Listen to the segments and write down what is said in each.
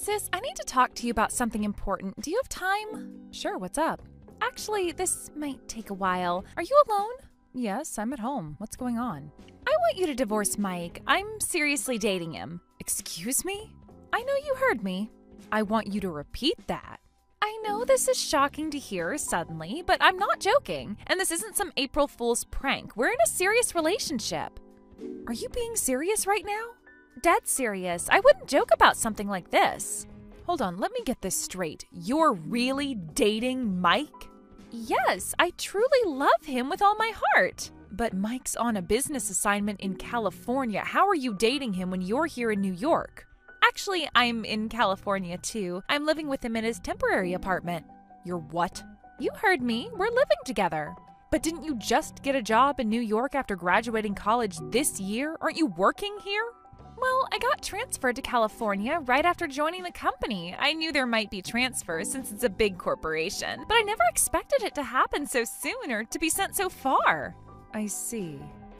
Sis, I need to talk to you about something important. Do you have time? Sure, what's up? Actually, this might take a while. Are you alone? Yes, I'm at home. What's going on? I want you to divorce Mike. I'm seriously dating him. Excuse me? I know you heard me. I want you to repeat that. I know this is shocking to hear suddenly, but I'm not joking. And this isn't some April Fool's prank. We're in a serious relationship. Are you being serious right now? Dead serious. I wouldn't joke about something like this. Hold on, let me get this straight. You're really dating Mike? Yes, I truly love him with all my heart. But Mike's on a business assignment in California. How are you dating him when you're here in New York? Actually, I'm in California too. I'm living with him in his temporary apartment. You're what? You heard me. We're living together. But didn't you just get a job in New York after graduating college this year? Aren't you working here? Well, I got transferred to California right after joining the company. I knew there might be transfers since it's a big corporation, but I never expected it to happen so soon or to be sent so far. I see.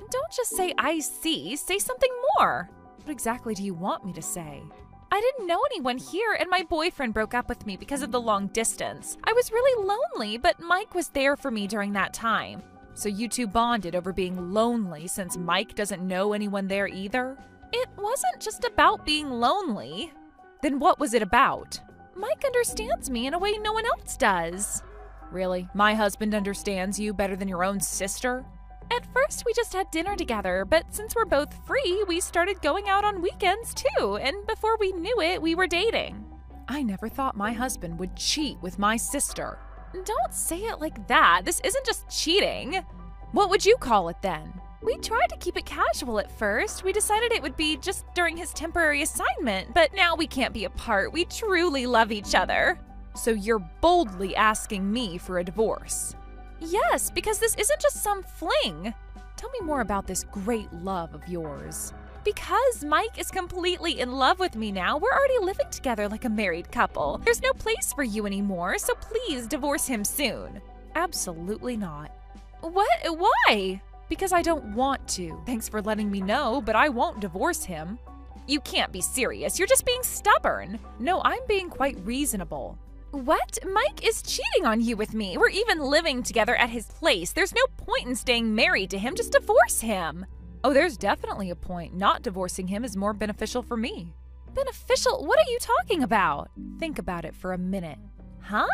Don't just say I see, say something more. What exactly do you want me to say? I didn't know anyone here and my boyfriend broke up with me because of the long distance. I was really lonely, but Mike was there for me during that time. So you two bonded over being lonely since Mike doesn't know anyone there either? It wasn't just about being lonely. Then what was it about? Mike understands me in a way no one else does. Really? My husband understands you better than your own sister? At first, we just had dinner together, but since we're both free, we started going out on weekends too, and before we knew it, we were dating. I never thought my husband would cheat with my sister. Don't say it like that. This isn't just cheating. What would you call it then? We tried to keep it casual at first. We decided it would be just during his temporary assignment, but now we can't be apart. We truly love each other. So you're boldly asking me for a divorce? Yes, because this isn't just some fling. Tell me more about this great love of yours. Because Mike is completely in love with me now, we're already living together like a married couple. There's no place for you anymore, so please divorce him soon. Absolutely not. What? Why? Because I don't want to. Thanks for letting me know, but I won't divorce him. You can't be serious. You're just being stubborn. No, I'm being quite reasonable. What? Mike is cheating on you with me. We're even living together at his place. There's no point in staying married to him. Just divorce him. Oh, there's definitely a point. Not divorcing him is more beneficial for me. Beneficial? What are you talking about? Think about it for a minute. Huh?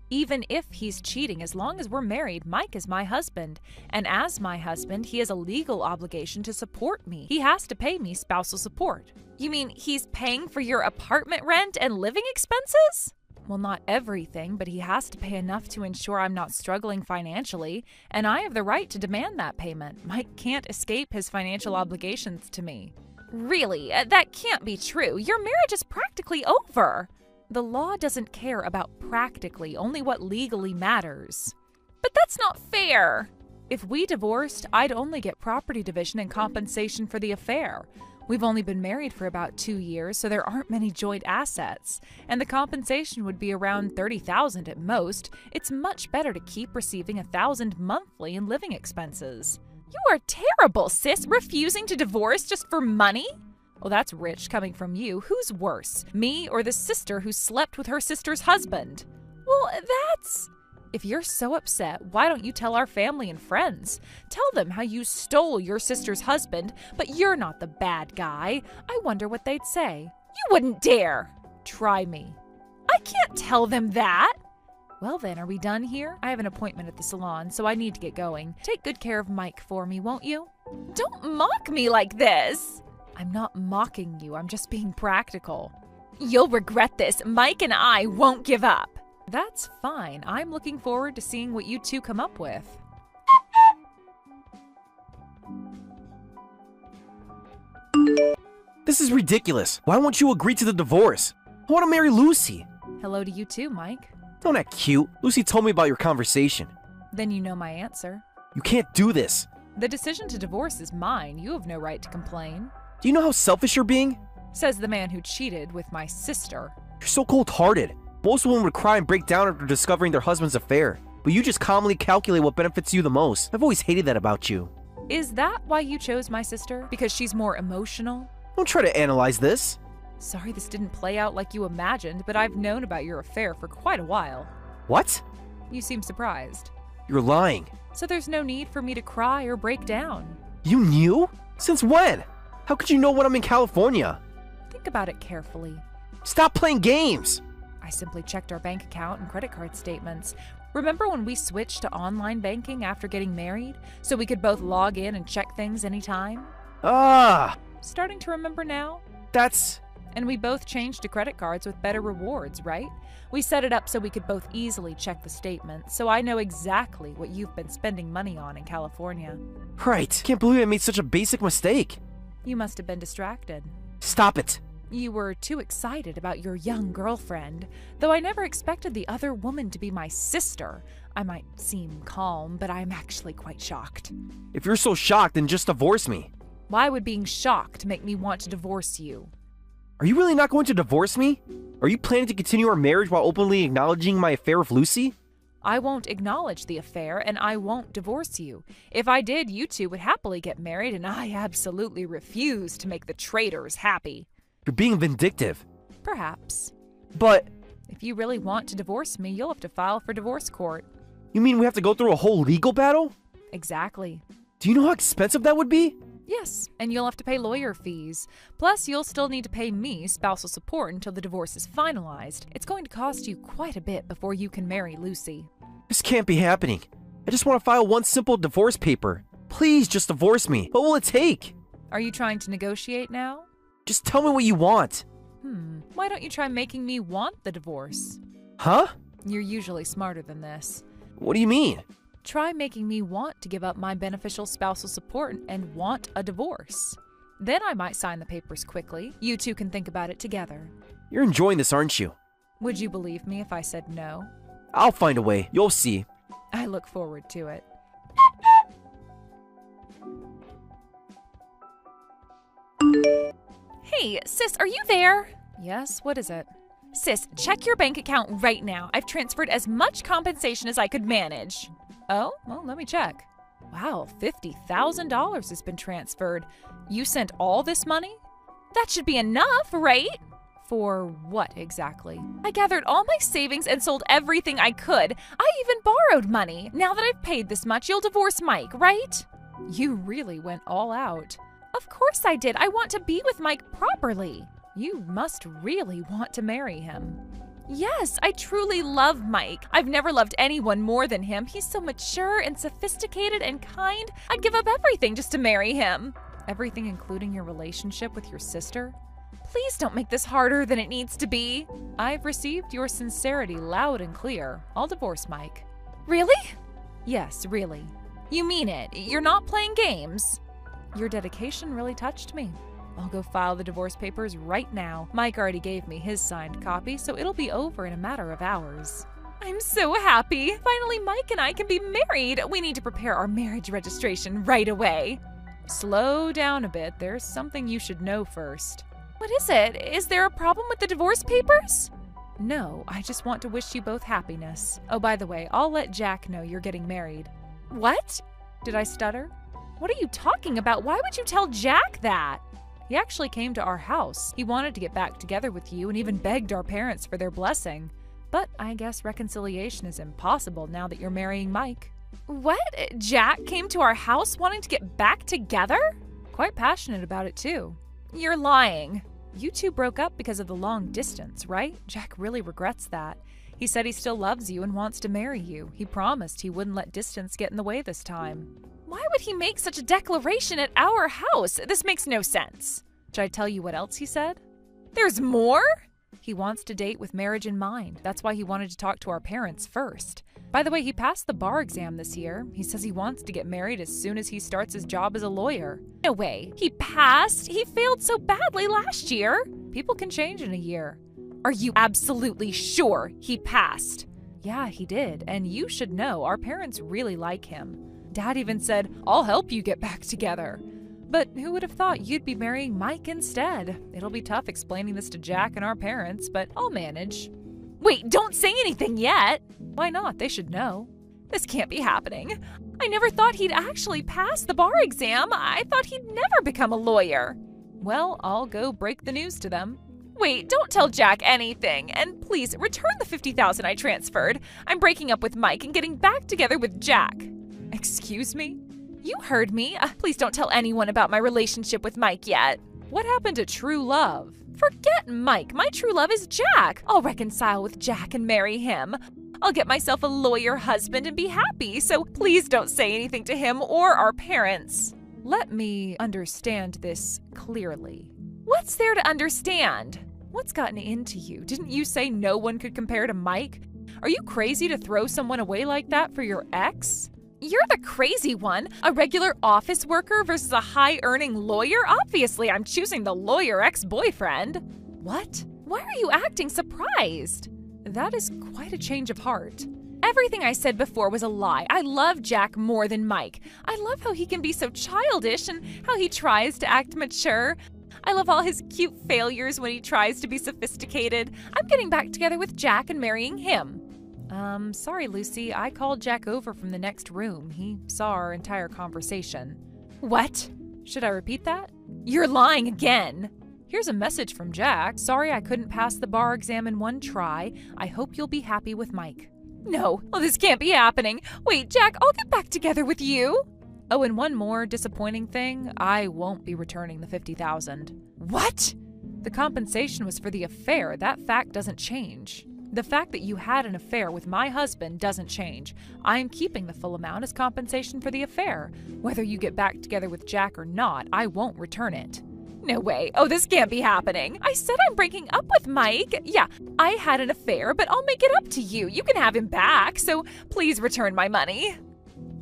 Even if he's cheating, as long as we're married, Mike is my husband. And as my husband, he has a legal obligation to support me. He has to pay me spousal support. You mean he's paying for your apartment rent and living expenses? Well, not everything, but he has to pay enough to ensure I'm not struggling financially, and I have the right to demand that payment. Mike can't escape his financial obligations to me. Really? That can't be true. Your marriage is practically over. The law doesn't care about practically, only what legally matters. But that's not fair. If we divorced, I'd only get property division and compensation for the affair. We've only been married for about 2 years, so there aren't many joint assets, and the compensation would be around $30,000 at most. It's much better to keep receiving $1,000 monthly in living expenses. You are terrible, sis, refusing to divorce just for money? Well, that's rich coming from you. Who's worse, me or the sister who slept with her sister's husband? Well, that's... If you're so upset, why don't you tell our family and friends? Tell them how you stole your sister's husband, but you're not the bad guy. I wonder what they'd say. You wouldn't dare. Try me. I can't tell them that. Well then, are we done here? I have an appointment at the salon, so I need to get going. Take good care of Mike for me, won't you? Don't mock me like this. I'm not mocking you. I'm just being practical. You'll regret this. Mike and I won't give up. That's fine. I'm looking forward to seeing what you two come up with. This is ridiculous. Why won't you agree to the divorce? I want to marry Lucy. Hello to you too, Mike. Don't act cute. Lucy told me about your conversation. Then you know my answer. You can't do this. The decision to divorce is mine. You have no right to complain. Do you know how selfish you're being? Says the man who cheated with my sister. You're so cold-hearted. Most women would cry and break down after discovering their husband's affair, but you just calmly calculate what benefits you the most. I've always hated that about you. Is that why you chose my sister? Because she's more emotional? Don't try to analyze this. Sorry this didn't play out like you imagined, but I've known about your affair for quite a while. What? You seem surprised. You're lying. So there's no need for me to cry or break down. You knew? Since when? How could you know when I'm in California? Think about it carefully. Stop playing games! I simply checked our bank account and credit card statements. Remember when we switched to online banking after getting married, so we could both log in and check things anytime? Ah! Starting to remember now? That's... And we both changed to credit cards with better rewards, right? We set it up so we could both easily check the statements, so I know exactly what you've been spending money on in California. Right. Can't believe I made such a basic mistake. You must have been distracted. Stop it. You were too excited about your young girlfriend, though I never expected the other woman to be my sister. I might seem calm, but I'm actually quite shocked. If you're so shocked, then just divorce me. Why would being shocked make me want to divorce you? Are you really not going to divorce me? Are you planning to continue our marriage while openly acknowledging my affair with Lucy? I won't acknowledge the affair, and I won't divorce you. If I did, you two would happily get married, and I absolutely refuse to make the traitors happy. You're being vindictive. Perhaps. But... If you really want to divorce me, you'll have to file for divorce court. You mean we have to go through a whole legal battle? Exactly. Do you know how expensive that would be? Yes, and you'll have to pay lawyer fees. Plus, you'll still need to pay me spousal support until the divorce is finalized. It's going to cost you quite a bit before you can marry Lucy. This can't be happening. I just want to file one simple divorce paper. Please just divorce me. What will it take? Are you trying to negotiate now? Just tell me what you want. Why don't you try making me want the divorce? Huh? You're usually smarter than this. What do you mean? Try making me want to give up my beneficial spousal support and want a divorce. Then I might sign the papers quickly. You two can think about it together. You're enjoying this, aren't you? Would you believe me if I said no? I'll find a way. You'll see. I look forward to it. Hey, sis, are you there? Yes, what is it? Sis, check your bank account right now. I've transferred as much compensation as I could manage. Oh, well, let me check. Wow, $50,000 has been transferred. You sent all this money? That should be enough, right? For what exactly? I gathered all my savings and sold everything I could. I even borrowed money. Now that I've paid this much, you'll divorce Mike, right? You really went all out. Of course I did. I want to be with Mike properly. You must really want to marry him. Yes, I truly love Mike. I've never loved anyone more than him. He's so mature and sophisticated and kind. I'd give up everything just to marry him. Everything including your relationship with your sister? Please don't make this harder than it needs to be. I've received your sincerity loud and clear. I'll divorce Mike. Really? Yes, really. You mean it? You're not playing games? Your dedication really touched me. I'll go file the divorce papers right now. Mike already gave me his signed copy, so it'll be over in a matter of hours. I'm so happy. Finally, Mike and I can be married. We need to prepare our marriage registration right away. Slow down a bit. There's something you should know first. What is it? Is there a problem with the divorce papers? No, I just want to wish you both happiness. Oh, by the way, I'll let Jack know you're getting married. What? Did I stutter? What are you talking about? Why would you tell Jack that? He actually came to our house. He wanted to get back together with you and even begged our parents for their blessing. But I guess reconciliation is impossible now that you're marrying Mike. What? Jack came to our house wanting to get back together? Quite passionate about it too. You're lying. You two broke up because of the long distance, right? Jack really regrets that. He said he still loves you and wants to marry you. He promised he wouldn't let distance get in the way this time. Why would he make such a declaration at our house? This makes no sense. Should I tell you what else he said? There's more? He wants to date with marriage in mind. That's why he wanted to talk to our parents first. By the way, he passed the bar exam this year. He says he wants to get married as soon as he starts his job as a lawyer. No way. He passed? He failed so badly last year. People can change in a year. Are you absolutely sure he passed? Yeah, he did. And you should know, our parents really like him. Dad even said, I'll help you get back together. But who would have thought you'd be marrying Mike instead? It'll be tough explaining this to Jack and our parents, but I'll manage. Wait, don't say anything yet! Why not? They should know. This can't be happening. I never thought he'd actually pass the bar exam. I thought he'd never become a lawyer. Well, I'll go break the news to them. Wait, don't tell Jack anything. And please, return the $50,000 I transferred. I'm breaking up with Mike and getting back together with Jack. Excuse me? You heard me. Please don't tell anyone about my relationship with Mike yet. What happened to true love? Forget Mike. My true love is Jack. I'll reconcile with Jack and marry him. I'll get myself a lawyer husband and be happy, so please don't say anything to him or our parents. Let me understand this clearly. What's there to understand? What's gotten into you? Didn't you say no one could compare to Mike? Are you crazy to throw someone away like that for your ex? You're the crazy one. A regular office worker versus a high-earning lawyer? Obviously, I'm choosing the lawyer ex-boyfriend. What? Why are you acting surprised? That is quite a change of heart. Everything I said before was a lie. I love Jack more than Mike. I love how he can be so childish and how he tries to act mature. I love all his cute failures when he tries to be sophisticated. I'm getting back together with Jack and marrying him. Sorry, Lucy. I called Jack over from the next room. He saw our entire conversation. What? Should I repeat that? You're lying again. Here's a message from Jack. Sorry I couldn't pass the bar exam in one try. I hope you'll be happy with Mike. No, this can't be happening. Wait, Jack, I'll get back together with you. Oh, and one more disappointing thing. I won't be returning the $50,000. What? The compensation was for the affair. That fact doesn't change. The fact that you had an affair with my husband doesn't change. I am keeping the full amount as compensation for the affair. Whether you get back together with Jack or not, I won't return it. No way. Oh, this can't be happening. I said I'm breaking up with Mike. Yeah, I had an affair, but I'll make it up to you. You can have him back, so please return my money.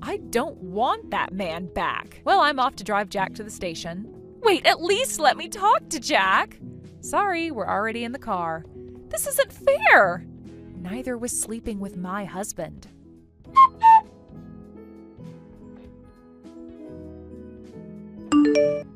I don't want that man back. Well, I'm off to drive Jack to the station. Wait, at least let me talk to Jack. Sorry, we're already in the car. This isn't fair. Neither was sleeping with my husband.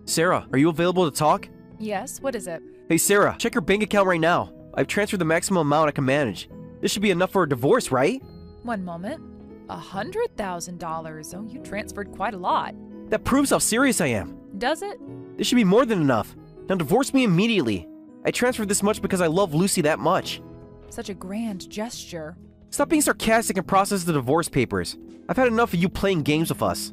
Sarah, are you available to talk? Yes, what is it? Hey Sarah, check your bank account right now. I've transferred the maximum amount I can manage. This should be enough for a divorce, right? One moment. $100,000. Oh, you transferred quite a lot. That proves how serious I am. Does it? This should be more than enough. Now divorce me immediately. I transferred this much because I love Lucy that much. Such a grand gesture. Stop being sarcastic and process the divorce papers. I've had enough of you playing games with us.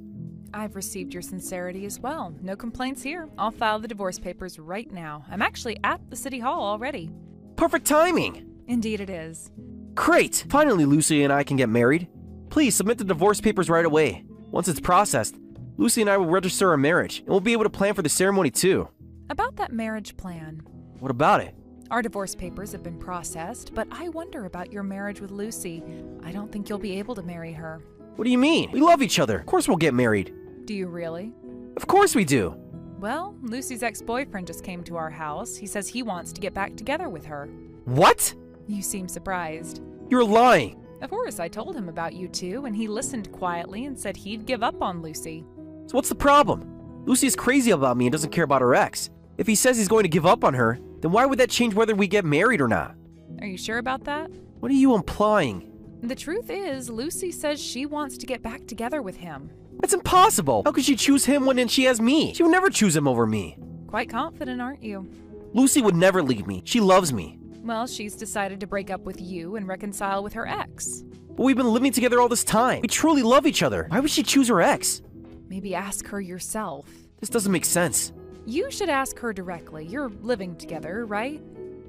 I've received your sincerity as well. No complaints here. I'll file the divorce papers right now. I'm actually at the city hall already. Perfect timing! Indeed it is. Great! Finally, Lucy and I can get married. Please submit the divorce papers right away. Once it's processed, Lucy and I will register our marriage, and we'll be able to plan for the ceremony too. About that marriage plan. What about it? Our divorce papers have been processed, but I wonder about your marriage with Lucy. I don't think you'll be able to marry her. What do you mean? We love each other. Of course we'll get married. Do you really? Of course we do. Well, Lucy's ex-boyfriend just came to our house. He says he wants to get back together with her. What? You seem surprised. You're lying. Of course, I told him about you two, and he listened quietly and said he'd give up on Lucy. So what's the problem? Lucy is crazy about me and doesn't care about her ex. If he says he's going to give up on her, then why would that change whether we get married or not? Are you sure about that? What are you implying? The truth is, Lucy says she wants to get back together with him. That's impossible! How could she choose him when she has me? She would never choose him over me. Quite confident, aren't you? Lucy would never leave me. She loves me. Well, she's decided to break up with you and reconcile with her ex. But we've been living together all this time. We truly love each other. Why would she choose her ex? Maybe ask her yourself. This doesn't make sense. You should ask her directly. You're living together, right?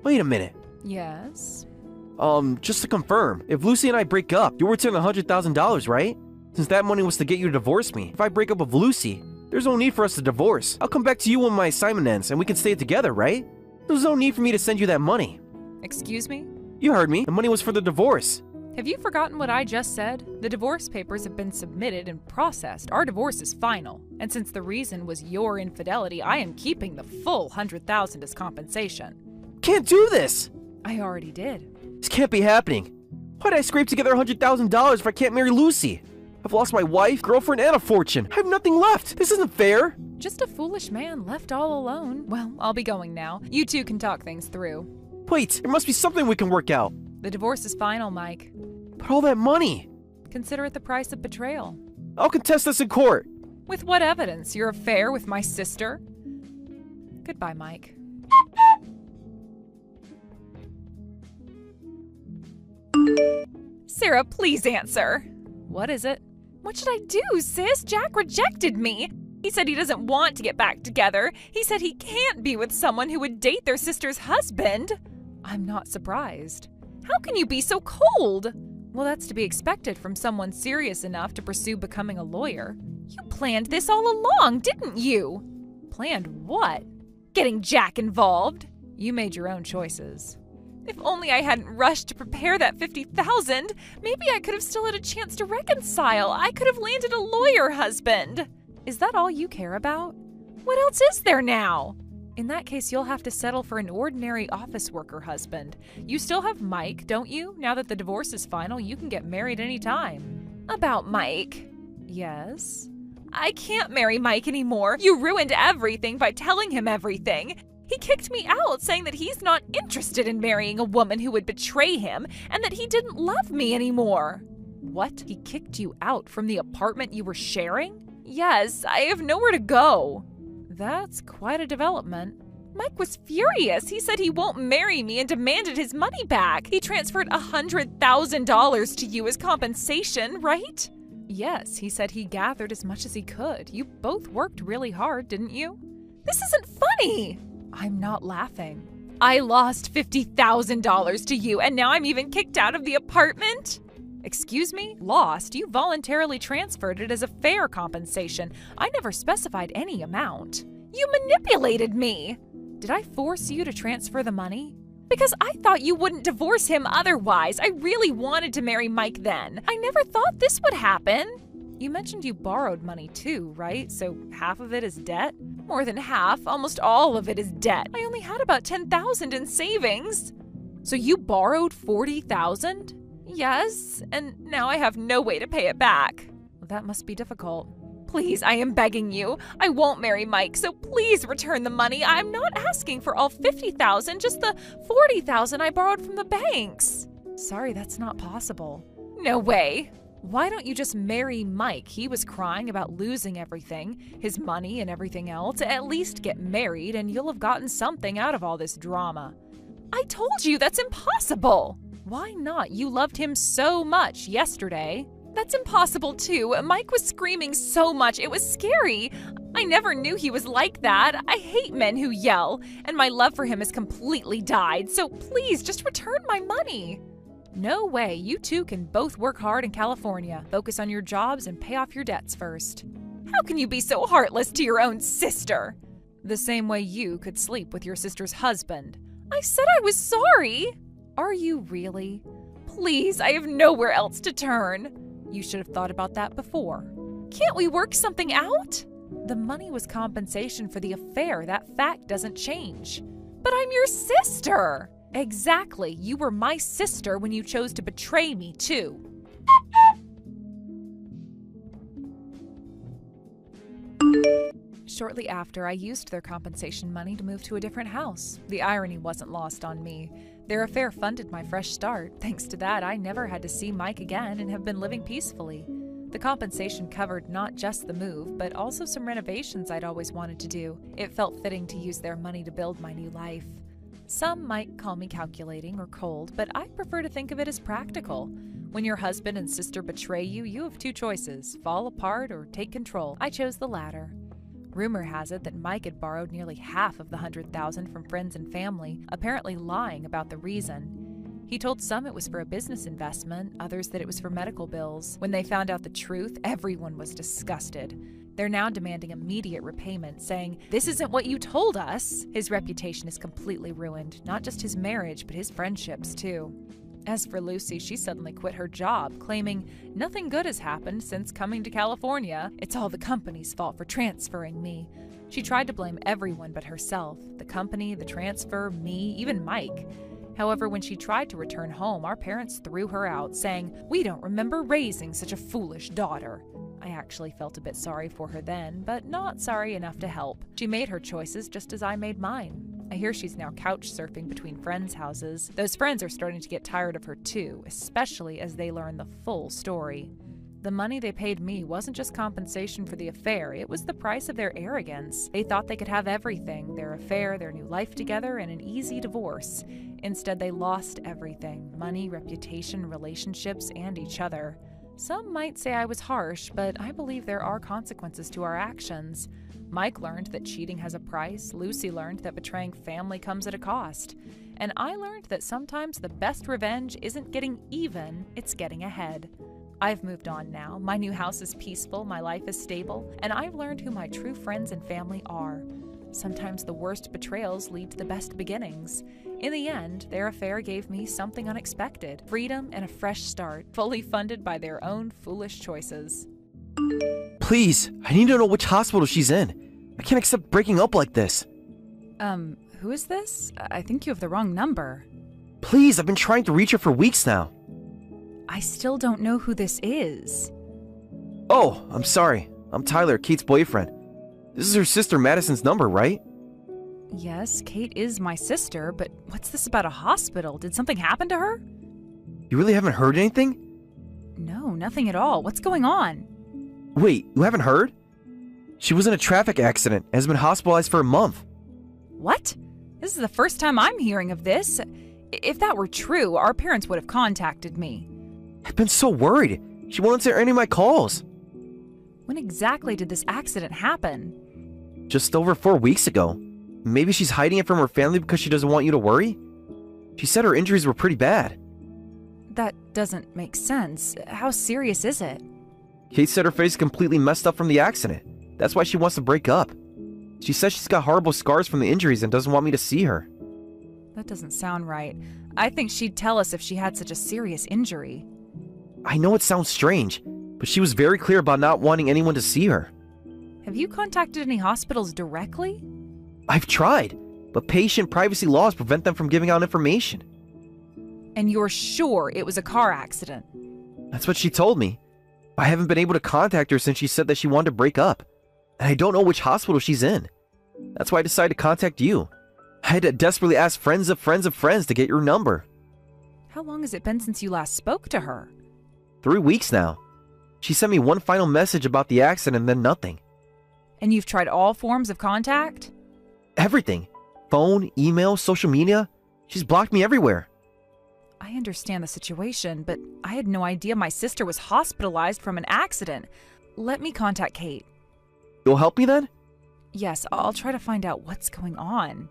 Wait a minute. Yes? Just to confirm, if Lucy and I break up, you'll return $100,000, right? Since that money was to get you to divorce me. If I break up with Lucy, there's no need for us to divorce. I'll come back to you when my assignment ends and we can stay together, right? There's no need for me to send you that money. Excuse me? You heard me. The money was for the divorce. Have you forgotten what I just said? The divorce papers have been submitted and processed. Our divorce is final. And since the reason was your infidelity, I am keeping the full $100,000 as compensation. Can't do this! I already did. This can't be happening. Why'd I scrape together $100,000 if I can't marry Lucy? I've lost my wife, girlfriend, and a fortune. I have nothing left. This isn't fair. Just a foolish man left all alone. Well, I'll be going now. You two can talk things through. Wait, there must be something we can work out. The divorce is final, Mike. But all that money. Consider it the price of betrayal. I'll contest this in court. With what evidence? Your affair with my sister? Goodbye, Mike. Sarah, please answer. What is it? What should I do, sis? Jack rejected me. He said he doesn't want to get back together. He said he can't be with someone who would date their sister's husband. I'm not surprised. How can you be so cold? Well, that's to be expected from someone serious enough to pursue becoming a lawyer. You planned this all along, didn't you? Planned what? Getting Jack involved. You made your own choices. If only I hadn't rushed to prepare that $50,000, maybe I could have still had a chance to reconcile. I could have landed a lawyer husband. Is that all you care about? What else is there now? In that case, you'll have to settle for an ordinary office worker husband. You still have Mike, don't you? Now that the divorce is final, you can get married anytime. About Mike? Yes. I can't marry Mike anymore. You ruined everything by telling him everything. He kicked me out, saying that he's not interested in marrying a woman who would betray him and that he didn't love me anymore. What? He kicked you out from the apartment you were sharing? Yes, I have nowhere to go. That's quite a development. Mike was furious. He said he won't marry me and demanded his money back. He transferred $100,000 to you as compensation, right? Yes, he said he gathered as much as he could. You both worked really hard, didn't you? This isn't funny. I'm not laughing. I lost $50,000 to you, and now I'm even kicked out of the apartment? Excuse me? Lost? You voluntarily transferred it as a fair compensation. I never specified any amount. You manipulated me! Did I force you to transfer the money? Because I thought you wouldn't divorce him otherwise. I really wanted to marry Mike then. I never thought this would happen. You mentioned you borrowed money too, right? So half of it is debt? More than half. Almost all of it is debt. I only had about $10,000 in savings. So you borrowed $40,000? Yes, and now I have no way to pay it back. Well, that must be difficult. Please, I am begging you. I won't marry Mike, so please return the money. I'm not asking for all $50,000, just the $40,000 I borrowed from the banks. Sorry, that's not possible. No way. Why don't you just marry Mike? He was crying about losing everything, his money and everything else. At least get married and you'll have gotten something out of all this drama. I told you that's impossible. Why not? You loved him so much yesterday. That's impossible too. Mike was screaming so much, it was scary. I never knew he was like that. I hate men who yell, and my love for him has completely died, so please just return my money. No way. You two can both work hard in California, focus on your jobs, and pay off your debts first. How can you be so heartless to your own sister? The same way you could sleep with your sister's husband. I said I was sorry. Are you really? Please, I have nowhere else to turn. You should have thought about that before. Can't we work something out? The money was compensation for the affair. That fact doesn't change. But I'm your sister. Exactly. You were my sister when you chose to betray me, too. Shortly after, I used their compensation money to move to a different house. The irony wasn't lost on me. Their affair funded my fresh start. Thanks to that, I never had to see Mike again and have been living peacefully. The compensation covered not just the move, but also some renovations I'd always wanted to do. It felt fitting to use their money to build my new life. Some might call me calculating or cold, but I prefer to think of it as practical. When your husband and sister betray you, you have two choices: fall apart or take control. I chose the latter. Rumor has it that Mike had borrowed nearly half of the $100,000 from friends and family, apparently lying about the reason. He told some it was for a business investment, others that it was for medical bills. When they found out the truth, everyone was disgusted. They're now demanding immediate repayment, saying, "This isn't what you told us." His reputation is completely ruined, not just his marriage, but his friendships too. As for Lucy, she suddenly quit her job, claiming nothing good has happened since coming to California. It's all the company's fault for transferring me. She tried to blame everyone but herself, the company, the transfer, me, even Mike. However, when she tried to return home, our parents threw her out, saying, "We don't remember raising such a foolish daughter." I actually felt a bit sorry for her then, but not sorry enough to help. She made her choices just as I made mine. I hear she's now couch surfing between friends' houses. Those friends are starting to get tired of her too, especially as they learn the full story. The money they paid me wasn't just compensation for the affair, it was the price of their arrogance. They thought they could have everything: their affair, their new life together, and an easy divorce. Instead, they lost everything: money, reputation, relationships, and each other. Some might say I was harsh, but I believe there are consequences to our actions. Mike learned that cheating has a price, Lucy learned that betraying family comes at a cost, and I learned that sometimes the best revenge isn't getting even, it's getting ahead. I've moved on now, my new house is peaceful, my life is stable, and I've learned who my true friends and family are. Sometimes the worst betrayals lead to the best beginnings. In the end, their affair gave me something unexpected: freedom and a fresh start, fully funded by their own foolish choices. Please, I need to know which hospital she's in. I can't accept breaking up like this. Who is this? I think you have the wrong number. Please, I've been trying to reach her for weeks now. I still don't know who this is. Oh, I'm sorry. I'm Tyler, Kate's boyfriend. This is her sister Madison's number, right? Yes, Kate is my sister, but what's this about a hospital? Did something happen to her? You really haven't heard anything? No, nothing at all. What's going on? Wait, you haven't heard? She was in a traffic accident and has been hospitalized for a month. What? This is the first time I'm hearing of this. If that were true, our parents would have contacted me. I've been so worried. She won't answer any of my calls. When exactly did this accident happen? Just over 4 weeks ago. Maybe she's hiding it from her family because she doesn't want you to worry? She said her injuries were pretty bad. That doesn't make sense. How serious is it? Kate said her face is completely messed up from the accident. That's why she wants to break up. She says she's got horrible scars from the injuries and doesn't want me to see her. That doesn't sound right. I think she'd tell us if she had such a serious injury. I know it sounds strange, but she was very clear about not wanting anyone to see her. Have you contacted any hospitals directly? I've tried, but patient privacy laws prevent them from giving out information. And you're sure it was a car accident? That's what she told me. I haven't been able to contact her since she said that she wanted to break up. And I don't know which hospital she's in. That's why I decided to contact you. I had to desperately ask friends of friends of friends to get your number. How long has it been since you last spoke to her? 3 weeks now. She sent me one final message about the accident and then nothing. And you've tried all forms of contact? Everything. Phone, email, social media. She's blocked me everywhere. I understand the situation, but I had no idea my sister was hospitalized from an accident. Let me contact Kate. You'll help me then? Yes, I'll try to find out what's going on.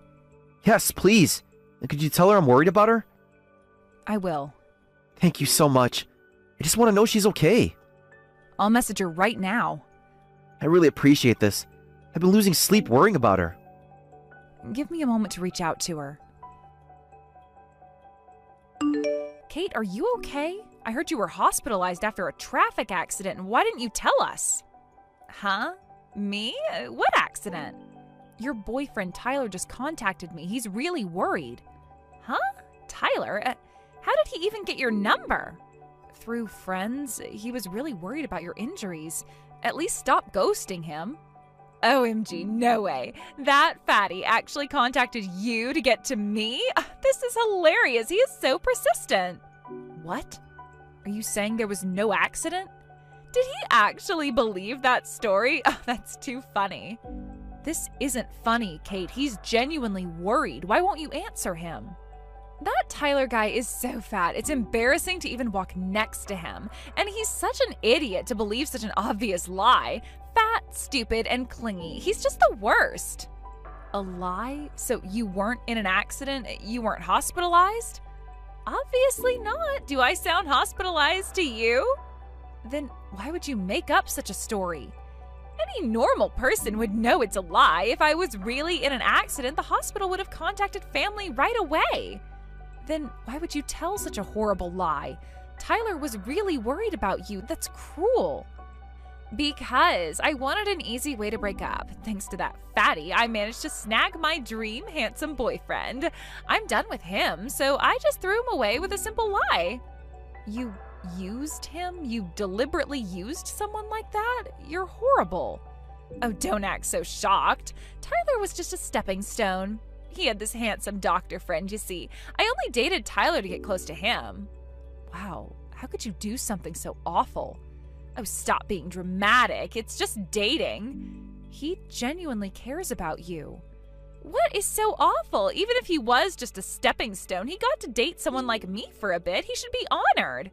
Yes, please. And could you tell her I'm worried about her? I will. Thank you so much. I just want to know she's okay. I'll message her right now. I really appreciate this. I've been losing sleep worrying about her. Give me a moment to reach out to her. Kate, are you okay? I heard you were hospitalized after a traffic accident, and why didn't you tell us? Huh? Me? What accident? Your boyfriend Tyler just contacted me. He's really worried. Huh? Tyler? How did he even get your number? Through friends. He was really worried about your injuries. At least stop ghosting him. OMG, no way. That fatty actually contacted you to get to me? This is hilarious. He is so persistent. What? Are you saying there was no accident? Did he actually believe that story? That's too funny. This isn't funny, Kate. He's genuinely worried. Why won't you answer him? That Tyler guy is so fat, it's embarrassing to even walk next to him. And he's such an idiot to believe such an obvious lie. Fat, stupid, and clingy. He's just the worst. A lie? So you weren't in an accident? You weren't hospitalized? Obviously not. Do I sound hospitalized to you? Then why would you make up such a story? Any normal person would know it's a lie. If I was really in an accident, the hospital would have contacted family right away. Then why would you tell such a horrible lie? Tyler was really worried about you. That's cruel. Because I wanted an easy way to break up. Thanks to that fatty, I managed to snag my dream handsome boyfriend. I'm done with him, so I just threw him away with a simple lie. You used him? You deliberately used someone like that? You're horrible. Oh, don't act so shocked. Tyler was just a stepping stone. He had this handsome doctor friend, you see. I only dated Tyler to get close to him. Wow, how could you do something so awful? Oh, stop being dramatic. It's just dating. He genuinely cares about you. What is so awful? Even if he was just a stepping stone, he got to date someone like me for a bit. He should be honored.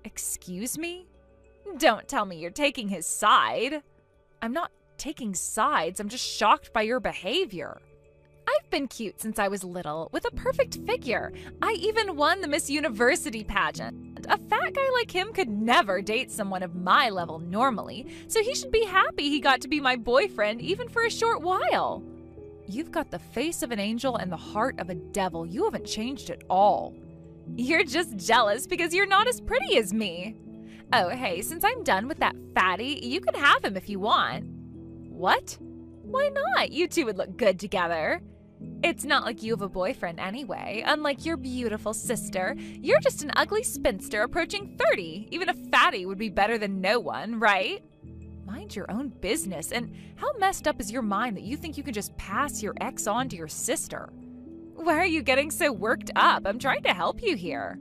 Excuse me? Don't tell me you're taking his side. I'm not taking sides. I'm just shocked by your behavior. I've been cute since I was little, with a perfect figure. I even won the Miss University pageant. A fat guy like him could never date someone of my level normally, so he should be happy he got to be my boyfriend even for a short while. You've got the face of an angel and the heart of a devil. You haven't changed at all. You're just jealous because you're not as pretty as me. Oh, hey, since I'm done with that fatty, you can have him if you want. What? Why not? You two would look good together. It's not like you have a boyfriend anyway. Unlike your beautiful sister, you're just an ugly spinster approaching 30. Even a fatty would be better than no one, right? Mind your own business. And how messed up is your mind that you think you can just pass your ex on to your sister? Why are you getting so worked up? I'm trying to help you here.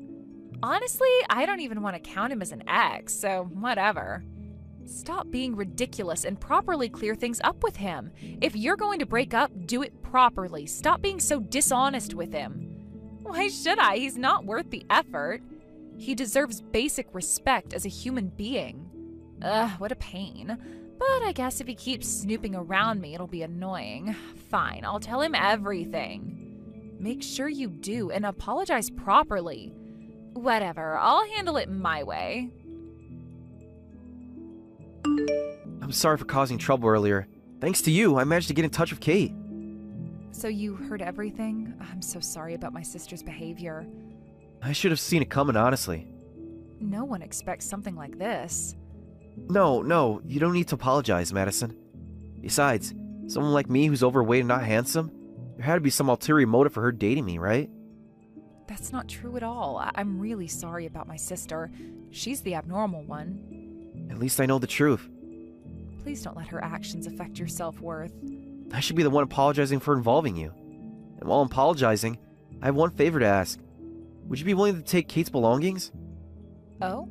Honestly, I don't even want to count him as an ex, so whatever. Stop being ridiculous and properly clear things up with him. If you're going to break up, do it properly. Stop being so dishonest with him. Why should I? He's not worth the effort. He deserves basic respect as a human being. Ugh, what a pain. But I guess if he keeps snooping around me, it'll be annoying. Fine, I'll tell him everything. Make sure you do and apologize properly. Whatever, I'll handle it my way. I'm sorry for causing trouble earlier. Thanks to you, I managed to get in touch with Kate. So you heard everything? I'm so sorry about my sister's behavior. I should have seen it coming, honestly. No one expects something like this. No, you don't need to apologize, Madison. Besides, someone like me who's overweight and not handsome, there had to be some ulterior motive for her dating me, right? That's not true at all. I'm really sorry about my sister. She's the abnormal one. At least I know the truth. Please don't let her actions affect your self-worth. I should be the one apologizing for involving you. And while I'm apologizing, I have one favor to ask. Would you be willing to take Kate's belongings? Oh?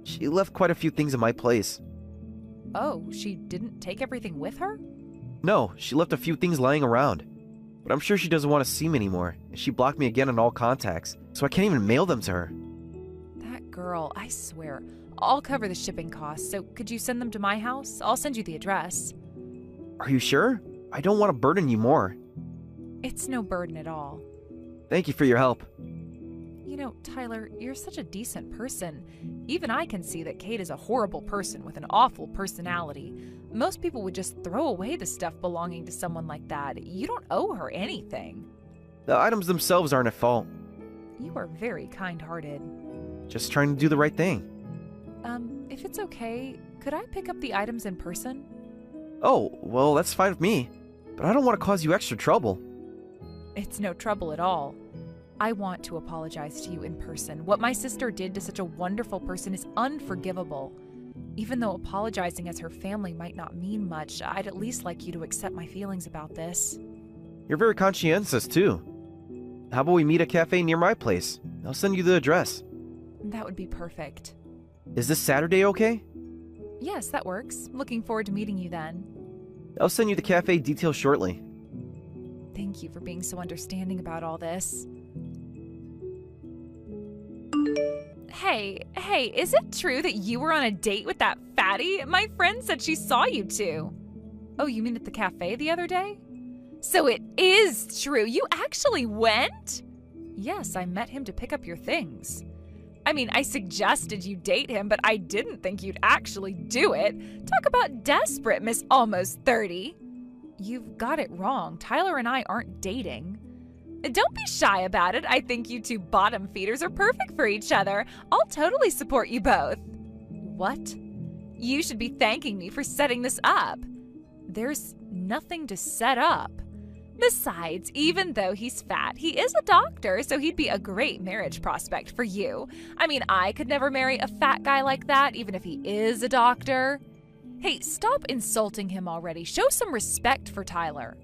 She left quite a few things in my place. Oh, she didn't take everything with her? No, she left a few things lying around. But I'm sure she doesn't want to see me anymore, and she blocked me again on all contacts, so I can't even mail them to her. That girl, I swear. I'll cover the shipping costs, so could you send them to my house? I'll send you the address. Are you sure? I don't want to burden you more. It's no burden at all. Thank you for your help. You know, Tyler, you're such a decent person. Even I can see that Kate is a horrible person with an awful personality. Most people would just throw away the stuff belonging to someone like that. You don't owe her anything. The items themselves aren't at fault. You are very kind-hearted. Just trying to do the right thing. If it's okay, could I pick up the items in person? Oh, well, that's fine with me. But I don't want to cause you extra trouble. It's no trouble at all. I want to apologize to you in person. What my sister did to such a wonderful person is unforgivable. Even though apologizing as her family might not mean much, I'd at least like you to accept my feelings about this. You're very conscientious, too. How about we meet at a cafe near my place? I'll send you the address. That would be perfect. Is this Saturday okay? Yes, that works. Looking forward to meeting you then. I'll send you the cafe details shortly. Thank you for being so understanding about all this. Hey, is it true that you were on a date with that fatty? My friend said she saw you two. Oh, you mean at the cafe the other day? So it is true. You actually went? Yes, I met him to pick up your things. I mean, I suggested you date him, but I didn't think you'd actually do it. Talk about desperate, Miss Almost 30. You've got it wrong. Tyler and I aren't dating. Don't be shy about it. I think you two bottom feeders are perfect for each other. I'll totally support you both. What? You should be thanking me for setting this up. There's nothing to set up. Besides, even though he's fat, he is a doctor, so he'd be a great marriage prospect for you. I mean, I could never marry a fat guy like that, even if he is a doctor. Hey, stop insulting him already. Show some respect for Tyler.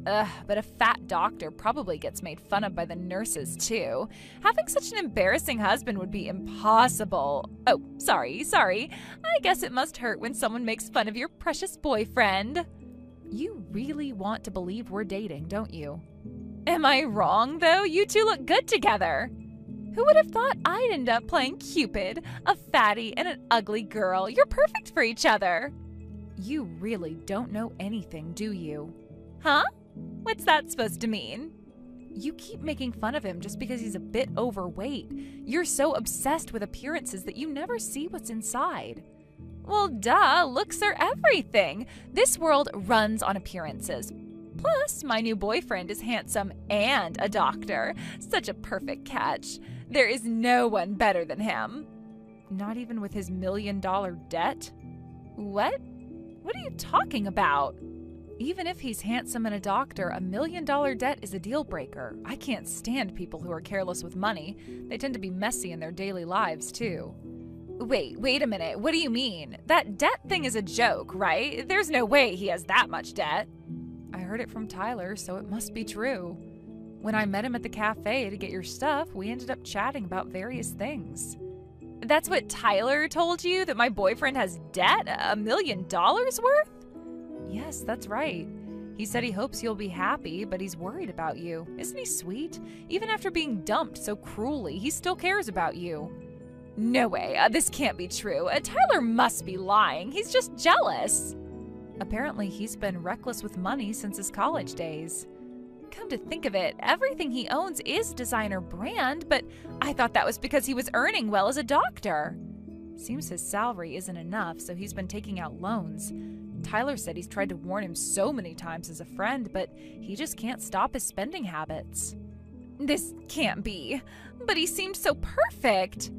But a fat doctor probably gets made fun of by the nurses, too. Having such an embarrassing husband would be impossible. Oh, sorry. I guess it must hurt when someone makes fun of your precious boyfriend. You really want to believe we're dating, don't you? Am I wrong, though? You two look good together. Who would have thought I'd end up playing Cupid, a fatty and an ugly girl? You're perfect for each other. You really don't know anything, do you? Huh? What's that supposed to mean? You keep making fun of him just because he's a bit overweight. You're so obsessed with appearances that you never see what's inside. Well, duh, looks are everything. This world runs on appearances. Plus, my new boyfriend is handsome and a doctor. Such a perfect catch. There is no one better than him. Not even with his $1 million debt? What? What are you talking about? Even if he's handsome and a doctor, $1 million debt is a deal breaker. I can't stand people who are careless with money. They tend to be messy in their daily lives, too. Wait a minute. What do you mean? That debt thing is a joke, right? There's no way he has that much debt. I heard it from Tyler, so it must be true. When I met him at the cafe to get your stuff, we ended up chatting about various things. That's what Tyler told you? That my boyfriend has debt? $1 million worth? Yes, that's right. He said he hopes you'll be happy, but he's worried about you. Isn't he sweet? Even after being dumped so cruelly, he still cares about you. No way, this can't be true. Tyler must be lying. He's just jealous. Apparently, he's been reckless with money since his college days. Come to think of it, everything he owns is designer brand, but I thought that was because he was earning well as a doctor. Seems his salary isn't enough, so he's been taking out loans. Tyler said he's tried to warn him so many times as a friend, but he just can't stop his spending habits. This can't be, but he seemed so perfect.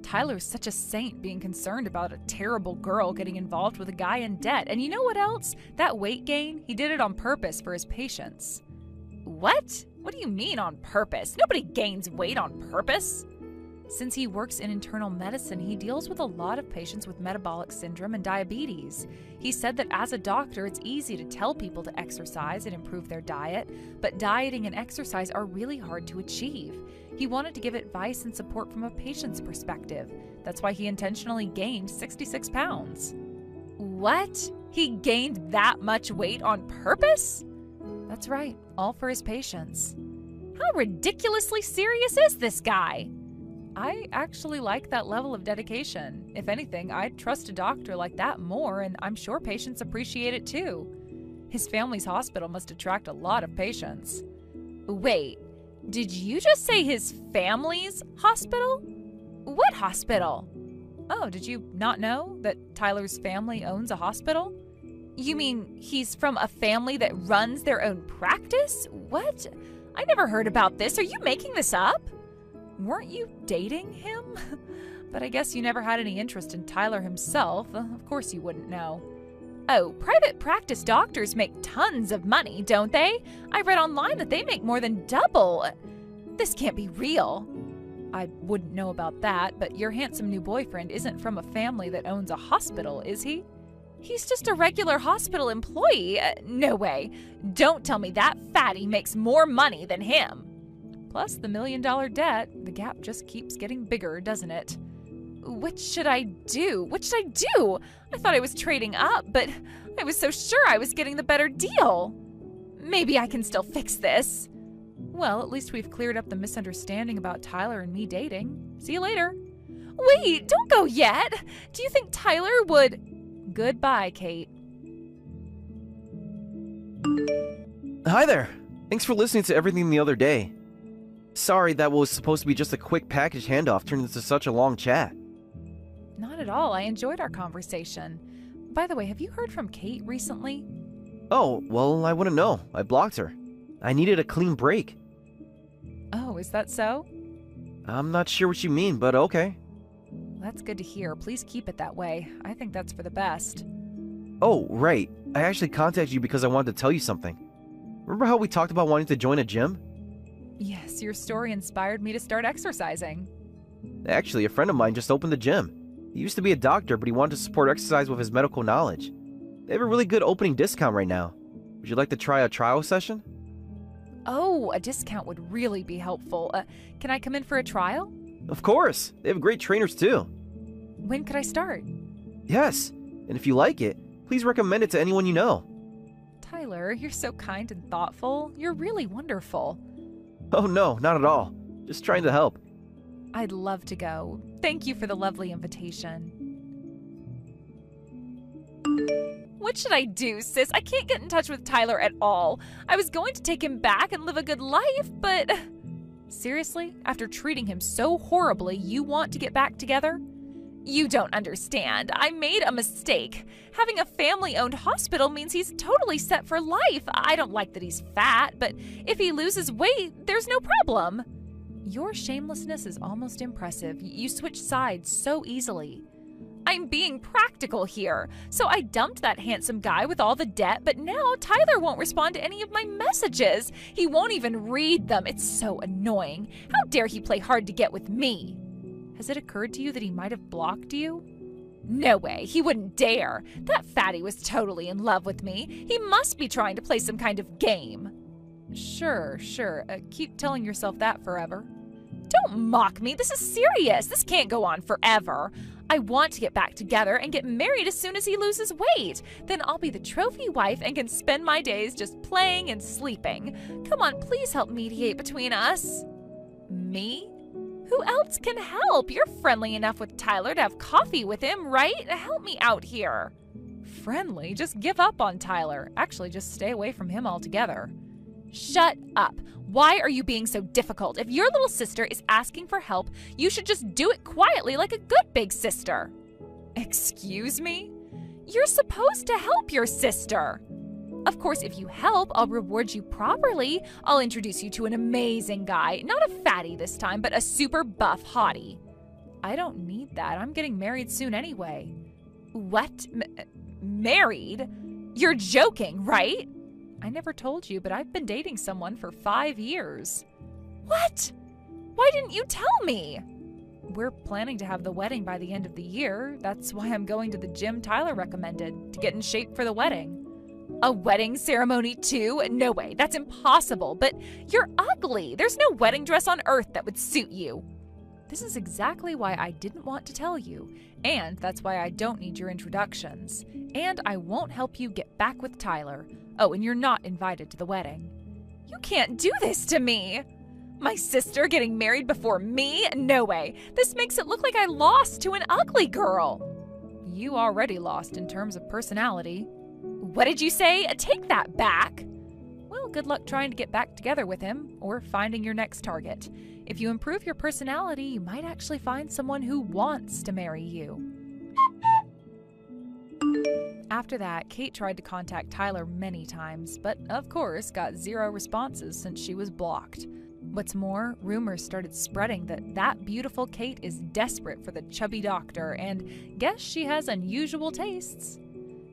Tyler's such a saint being concerned about a terrible girl getting involved with a guy in debt. And you know what else? That weight gain, he did it on purpose for his patients. What? What do you mean on purpose? Nobody gains weight on purpose. Since he works in internal medicine, he deals with a lot of patients with metabolic syndrome and diabetes. He said that as a doctor, it's easy to tell people to exercise and improve their diet, but dieting and exercise are really hard to achieve. He wanted to give advice and support from a patient's perspective. That's why he intentionally gained 66 pounds. What? He gained that much weight on purpose? That's right, all for his patients. How ridiculously serious is this guy? I actually like that level of dedication. If anything, I'd trust a doctor like that more, and I'm sure patients appreciate it too. His family's hospital must attract a lot of patients. Wait, did you just say his family's hospital? What hospital? Oh, did you not know that Tyler's family owns a hospital? You mean he's from a family that runs their own practice? What? I never heard about this. Are you making this up? Weren't you dating him? But I guess you never had any interest in Tyler himself. Of course you wouldn't know. Oh, private practice doctors make tons of money, don't they? I read online that they make more than double. This can't be real. I wouldn't know about that, but your handsome new boyfriend isn't from a family that owns a hospital, is he? He's just a regular hospital employee. No way. Don't tell me that fatty makes more money than him. Plus the $1 million debt, the gap just keeps getting bigger, doesn't it? What should I do? What should I do? I thought I was trading up, but I was so sure I was getting the better deal. Maybe I can still fix this. Well, at least we've cleared up the misunderstanding about Tyler and me dating. See you later. Wait, don't go yet. Do you think Tyler would... Goodbye, Kate. Hi there. Thanks for listening to everything the other day. Sorry that what was supposed to be just a quick package handoff turned into such a long chat. Not at all. I enjoyed our conversation. By the way, have you heard from Kate recently? Oh, well, I wouldn't know. I blocked her. I needed a clean break. Oh, is that so? I'm not sure what you mean, but okay. That's good to hear. Please keep it that way. I think that's for the best. Oh, right. I actually contacted you because I wanted to tell you something. Remember how we talked about wanting to join a gym? Yes, your story inspired me to start exercising. Actually, a friend of mine just opened the gym. He used to be a doctor, but he wanted to support exercise with his medical knowledge. They have a really good opening discount right now. Would you like to try a trial session? Oh, a discount would really be helpful. Can I come in for a trial? Of course! They have great trainers too. When could I start? Yes, and if you like it, please recommend it to anyone you know. Tyler, you're so kind and thoughtful. You're really wonderful. Oh no, not at all. Just trying to help. I'd love to go. Thank you for the lovely invitation. What should I do, sis? I can't get in touch with Tyler at all. I was going to take him back and live a good life, but... Seriously? After treating him so horribly, you want to get back together? You don't understand. I made a mistake. Having a family-owned hospital means he's totally set for life. I don't like that he's fat, but if he loses weight, there's no problem. Your shamelessness is almost impressive. You switch sides so easily. I'm being practical here. So I dumped that handsome guy with all the debt, but now Tyler won't respond to any of my messages. He won't even read them. It's so annoying. How dare he play hard to get with me? Has it occurred to you that he might have blocked you? No way, he wouldn't dare. That fatty was totally in love with me. He must be trying to play some kind of game. Sure. Keep telling yourself that forever. Don't mock me. This is serious. This can't go on forever. I want to get back together and get married as soon as he loses weight. Then I'll be the trophy wife and can spend my days just playing and sleeping. Come on, please help mediate between us. Me? Who else can help? You're friendly enough with Tyler to have coffee with him, right? Help me out here. Friendly? Just give up on Tyler. Actually, just stay away from him altogether. Shut up. Why are you being so difficult? If your little sister is asking for help, you should just do it quietly like a good big sister. Excuse me? You're supposed to help your sister. Of course, if you help, I'll reward you properly. I'll introduce you to an amazing guy. Not a fatty this time, but a super buff hottie. I don't need that. I'm getting married soon anyway. What? Married? You're joking, right? I never told you, but I've been dating someone for 5 years. What? Why didn't you tell me? We're planning to have the wedding by the end of the year. That's why I'm going to the gym Tyler recommended, to get in shape for the wedding. A wedding ceremony too? No way, that's impossible. But you're ugly. There's no wedding dress on earth that would suit you. This is exactly why I didn't want to tell you. And that's why I don't need your introductions. And I won't help you get back with Tyler. Oh, and you're not invited to the wedding. You can't do this to me. My sister getting married before me? No way. This makes it look like I lost to an ugly girl. You already lost in terms of personality. What did you say? Take that back. Well, good luck trying to get back together with him or finding your next target. If you improve your personality, you might actually find someone who wants to marry you. After that, Kate tried to contact Tyler many times, but of course got 0 responses since she was blocked. What's more, rumors started spreading that beautiful Kate is desperate for the chubby doctor and guess she has unusual tastes.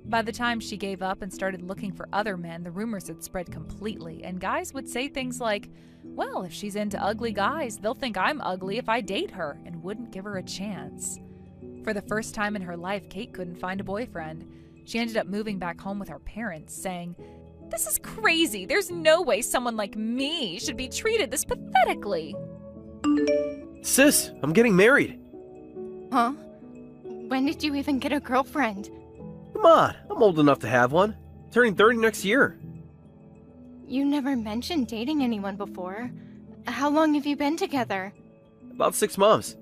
By the time she gave up and started looking for other men, the rumors had spread completely, and guys would say things like, well, if she's into ugly guys, they'll think I'm ugly if I date her, and wouldn't give her a chance. For the first time in her life, Kate couldn't find a boyfriend. She ended up moving back home with her parents, saying, "This is crazy. There's no way someone like me should be treated this pathetically." Sis, I'm getting married. Huh? When did you even get a girlfriend? Come on, I'm old enough to have one. Turning 30 next year. You never mentioned dating anyone before. How long have you been together? About 6 months.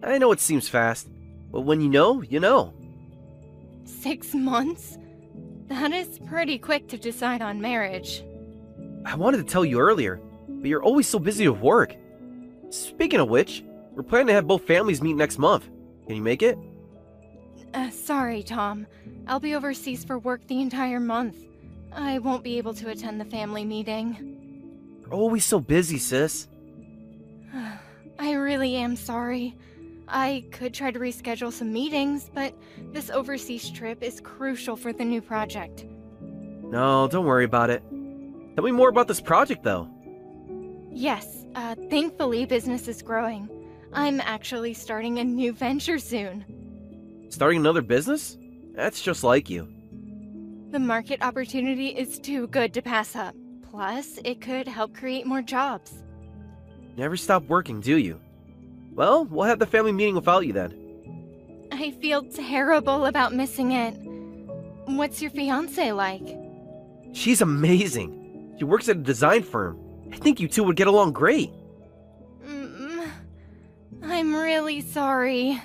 I know it seems fast, but when you know, you know. 6 months? That is pretty quick to decide on marriage. I wanted to tell you earlier, but you're always so busy with work. Speaking of which, we're planning to have both families meet next month. Can you make it? Sorry, Tom. I'll be overseas for work the entire month. I won't be able to attend the family meeting. You're always so busy, sis. I really am sorry. I could try to reschedule some meetings, but this overseas trip is crucial for the new project. No, don't worry about it. Tell me more about this project, though. Yes, thankfully business is growing. I'm actually starting a new venture soon. Starting another business? That's just like you. The market opportunity is too good to pass up. Plus, it could help create more jobs. Never stop working, do you? Well, we'll have the family meeting without you then. I feel terrible about missing it. What's your fiancé like? She's amazing. She works at a design firm. I think you two would get along great. I'm really sorry.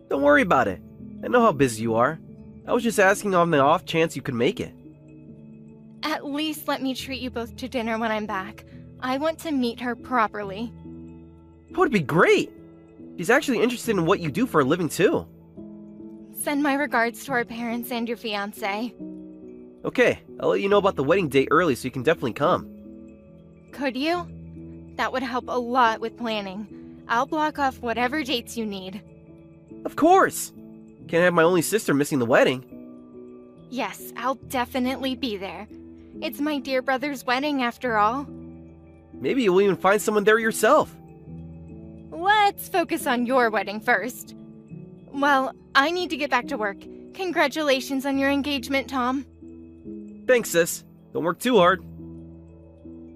Don't worry about it. I know how busy you are. I was just asking on the off chance you could make it. At least let me treat you both to dinner when I'm back. I want to meet her properly. That would be great. She's actually interested in what you do for a living too. Send my regards to our parents and your fiancé. Okay, I'll let you know about the wedding date early so you can definitely come. Could you? That would help a lot with planning. I'll block off whatever dates you need. Of course! Can't have my only sister missing the wedding. Yes, I'll definitely be there. It's my dear brother's wedding after all. Maybe you'll even find someone there yourself. Let's focus on your wedding first. Well, I need to get back to work. Congratulations on your engagement, Tom. Thanks, sis. Don't work too hard.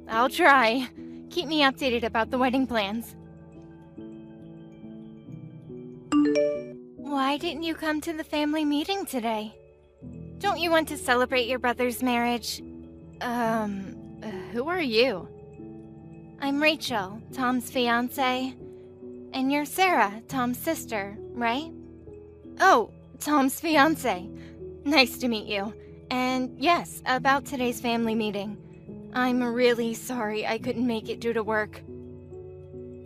I'll try. Keep me updated about the wedding plans. Why didn't you come to the family meeting today? Don't you want to celebrate your brother's marriage? Who are you? I'm Rachel, Tom's fiancée. And you're Sarah, Tom's sister, right? Oh, Tom's fiancée. Nice to meet you. And yes, about today's family meeting. I'm really sorry I couldn't make it due to work.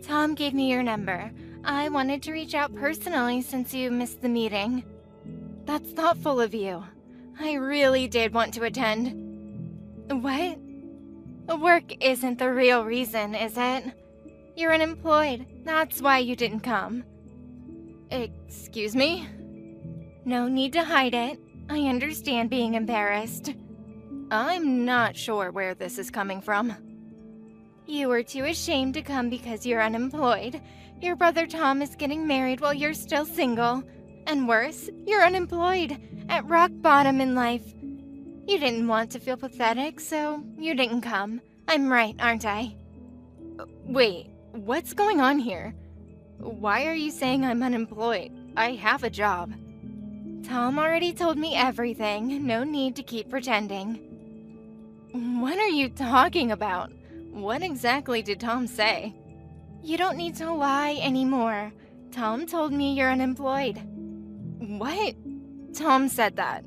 Tom gave me your number. I wanted to reach out personally since you missed the meeting. That's thoughtful of you. I really did want to attend. What? Work isn't the real reason, is it? You're unemployed. That's why you didn't come. Excuse me? No need to hide it. I understand being embarrassed. I'm not sure where this is coming from. You were too ashamed to come because you're unemployed. Your brother Tom is getting married while you're still single. And worse, you're unemployed, at rock bottom in life. You didn't want to feel pathetic, so you didn't come. I'm right, aren't I? Wait, what's going on here? Why are you saying I'm unemployed? I have a job. Tom already told me everything. No need to keep pretending. What are you talking about? What exactly did Tom say? You don't need to lie anymore. Tom told me you're unemployed. What? Tom said that.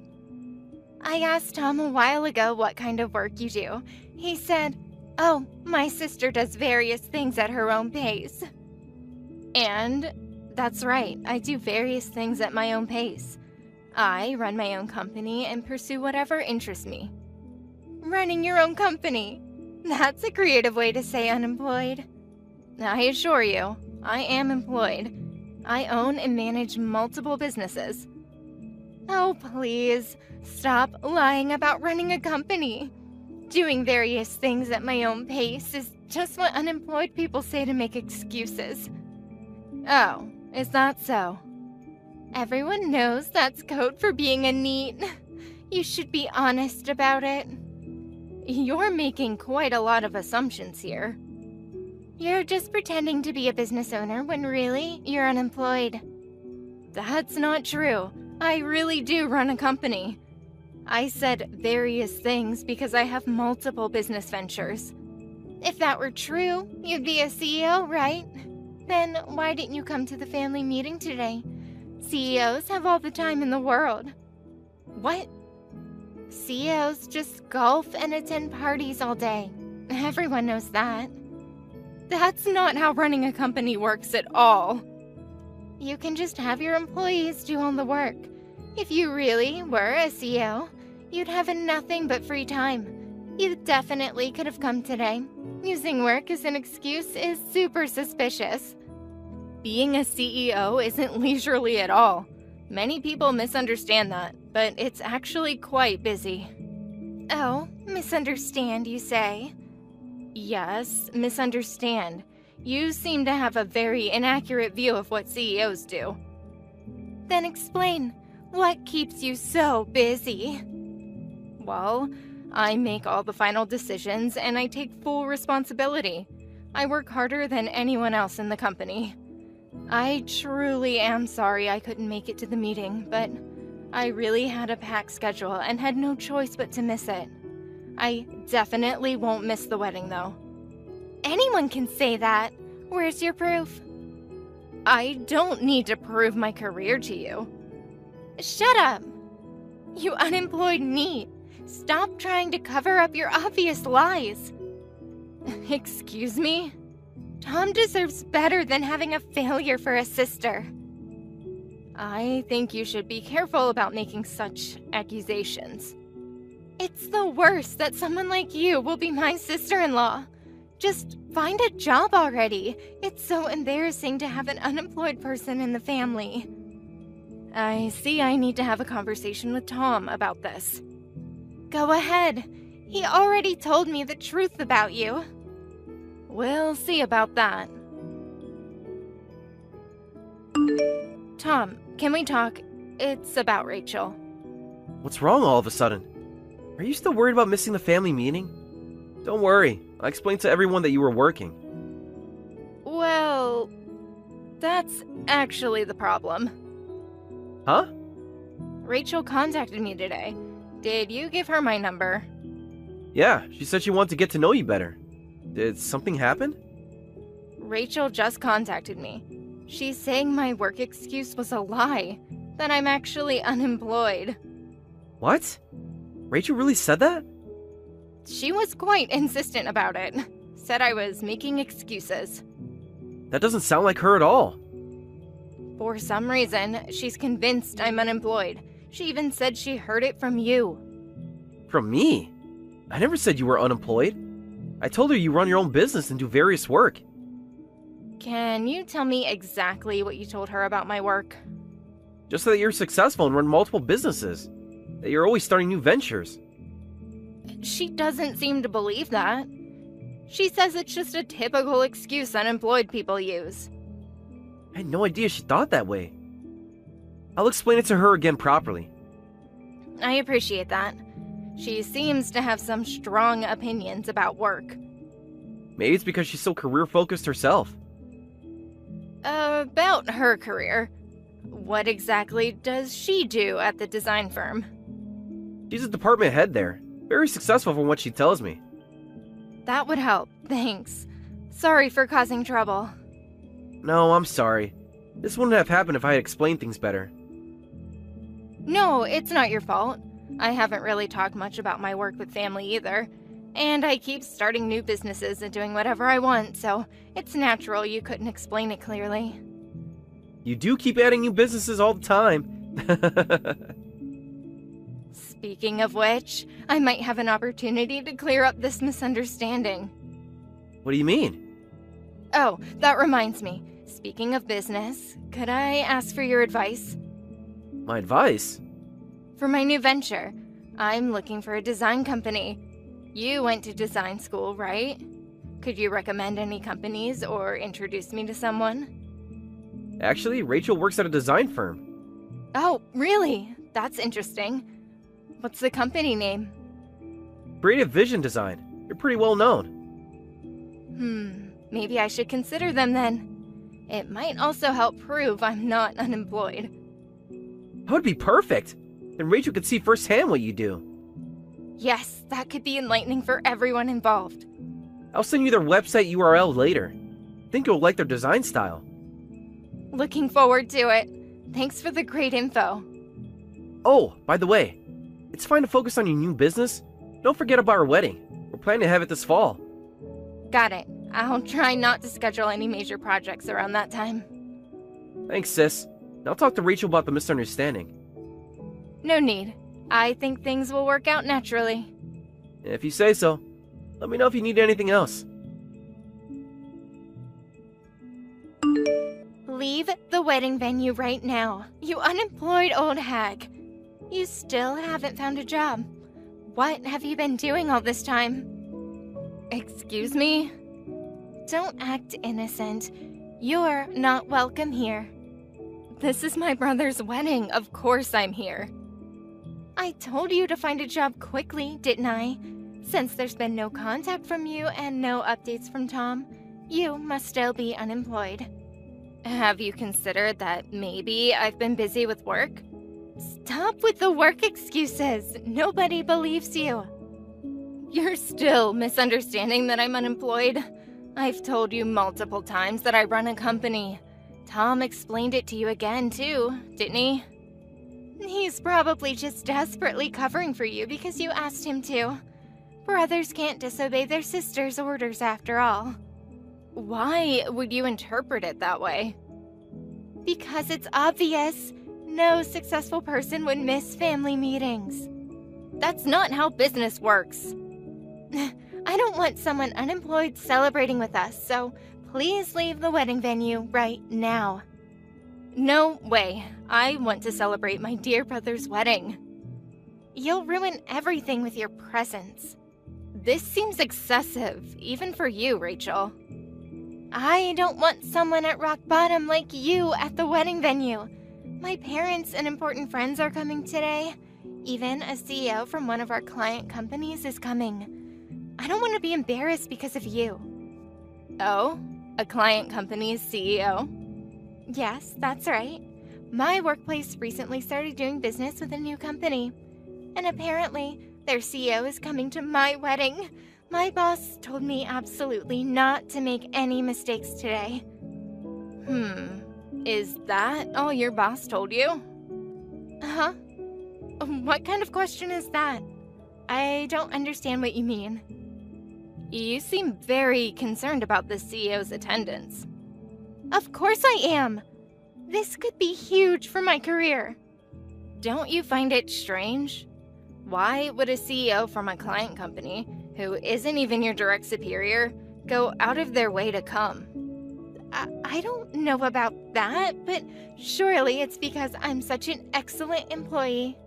I asked Tom a while ago what kind of work you do. He said, "Oh, my sister does various things at her own pace." And that's right, I do various things at my own pace. I run my own company and pursue whatever interests me. Running your own company? That's a creative way to say unemployed. I assure you, I am employed. I own and manage multiple businesses. Oh, please, stop lying about running a company. Doing various things at my own pace is just what unemployed people say to make excuses. Oh, is that so? Everyone knows that's code for being a NEET. You should be honest about it. You're making quite a lot of assumptions here. You're just pretending to be a business owner when really you're unemployed. That's not true. I really do run a company. I said various things because I have multiple business ventures. If that were true, you'd be a CEO, right? Then why didn't you come to the family meeting today? CEOs have all the time in the world. What? CEOs just golf and attend parties all day. Everyone knows that. That's not how running a company works at all. You can just have your employees do all the work. If you really were a CEO, you'd have nothing but free time. You definitely could have come today. Using work as an excuse is super suspicious. Being a CEO isn't leisurely at all. Many people misunderstand that, but it's actually quite busy. Oh, misunderstand, you say? Yes, misunderstand. You seem to have a very inaccurate view of what CEOs do. Then explain. What keeps you so busy? Well, I make all the final decisions and I take full responsibility. I work harder than anyone else in the company. I truly am sorry I couldn't make it to the meeting, but I really had a packed schedule and had no choice but to miss it. I definitely won't miss the wedding, though. Anyone can say that. Where's your proof? I don't need to prove my career to you. Shut up! You unemployed NEET. Stop trying to cover up your obvious lies. Excuse me? Tom deserves better than having a failure for a sister. I think you should be careful about making such accusations. It's the worst that someone like you will be my sister-in-law. Just find a job already. It's so embarrassing to have an unemployed person in the family. I see I need to have a conversation with Tom about this. Go ahead. He already told me the truth about you. We'll see about that. Tom, can we talk? It's about Rachel. What's wrong all of a sudden? Are you still worried about missing the family meeting? Don't worry, I explained to everyone that you were working. Well, that's actually the problem. Huh? Rachel contacted me today. Did you give her my number? Yeah, she said she wanted to get to know you better. Did something happen? Rachel just contacted me. She's saying my work excuse was a lie, that I'm actually unemployed. What? Rachel really said that? She was quite insistent about it. Said I was making excuses. That doesn't sound like her at all. For some reason, she's convinced I'm unemployed. She even said she heard it from you. From me? I never said you were unemployed. I told her you run your own business and do various work. Can you tell me exactly what you told her about my work? Just that you're successful and run multiple businesses. That you're always starting new ventures. She doesn't seem to believe that. She says it's just a typical excuse unemployed people use. I had no idea she thought that way. I'll explain it to her again properly. I appreciate that. She seems to have some strong opinions about work. Maybe it's because she's so career-focused herself. About her career. What exactly does she do at the design firm? She's a department head there. Very successful from what she tells me. That would help, thanks. Sorry for causing trouble. No, I'm sorry. This wouldn't have happened if I had explained things better. No, it's not your fault. I haven't really talked much about my work with family either. And I keep starting new businesses and doing whatever I want, so it's natural you couldn't explain it clearly. You do keep adding new businesses all the time. Speaking of which, I might have an opportunity to clear up this misunderstanding. What do you mean? Oh, that reminds me. Speaking of business, could I ask for your advice? My advice? For my new venture, I'm looking for a design company. You went to design school, right? Could you recommend any companies or introduce me to someone? Actually, Rachel works at a design firm. Oh, really? That's interesting. What's the company name? Creative Vision Design. You're pretty well known. Maybe I should consider them then. It might also help prove I'm not unemployed. That would be perfect. Then Rachel could see firsthand what you do. Yes, that could be enlightening for everyone involved. I'll send you their website URL later. Think you'll like their design style. Looking forward to it. Thanks for the great info. Oh, by the way, it's fine to focus on your new business. Don't forget about our wedding. We're planning to have it this fall. Got it. I'll try not to schedule any major projects around that time. Thanks, sis. I'll talk to Rachel about the misunderstanding. No need. I think things will work out naturally. If you say so. Let me know if you need anything else. Leave the wedding venue right now, you unemployed old hag. You still haven't found a job. What have you been doing all this time? Excuse me? Don't act innocent. You're not welcome here. This is my brother's wedding. Of course I'm here. I told you to find a job quickly, didn't I? Since there's been no contact from you and no updates from Tom, you must still be unemployed. Have you considered that maybe I've been busy with work? Stop with the work excuses. Nobody believes you. You're still misunderstanding that I'm unemployed. I've told you multiple times that I run a company. Tom explained it to you again, too, didn't he? He's probably just desperately covering for you because you asked him to. Brothers can't disobey their sister's orders after all. Why would you interpret it that way? Because it's obvious. No successful person would miss family meetings. That's not how business works. I don't want someone unemployed celebrating with us, so please leave the wedding venue right now. No way. I want to celebrate my dear brother's wedding. You'll ruin everything with your presence. This seems excessive, even for you, Rachel. I don't want someone at rock bottom like you at the wedding venue. My parents and important friends are coming today. Even a CEO from one of our client companies is coming. I don't want to be embarrassed because of you. Oh? A client company's CEO? Yes, that's right. My workplace recently started doing business with a new company. And apparently, their CEO is coming to my wedding. My boss told me absolutely not to make any mistakes today. Is that all your boss told you? Huh? What kind of question is that? I don't understand what you mean. You seem very concerned about the CEO's attendance. Of course I am! This could be huge for my career. Don't you find it strange? Why would a CEO from a client company, who isn't even your direct superior, go out of their way to come? I don't know about that, but surely it's because I'm such an excellent employee.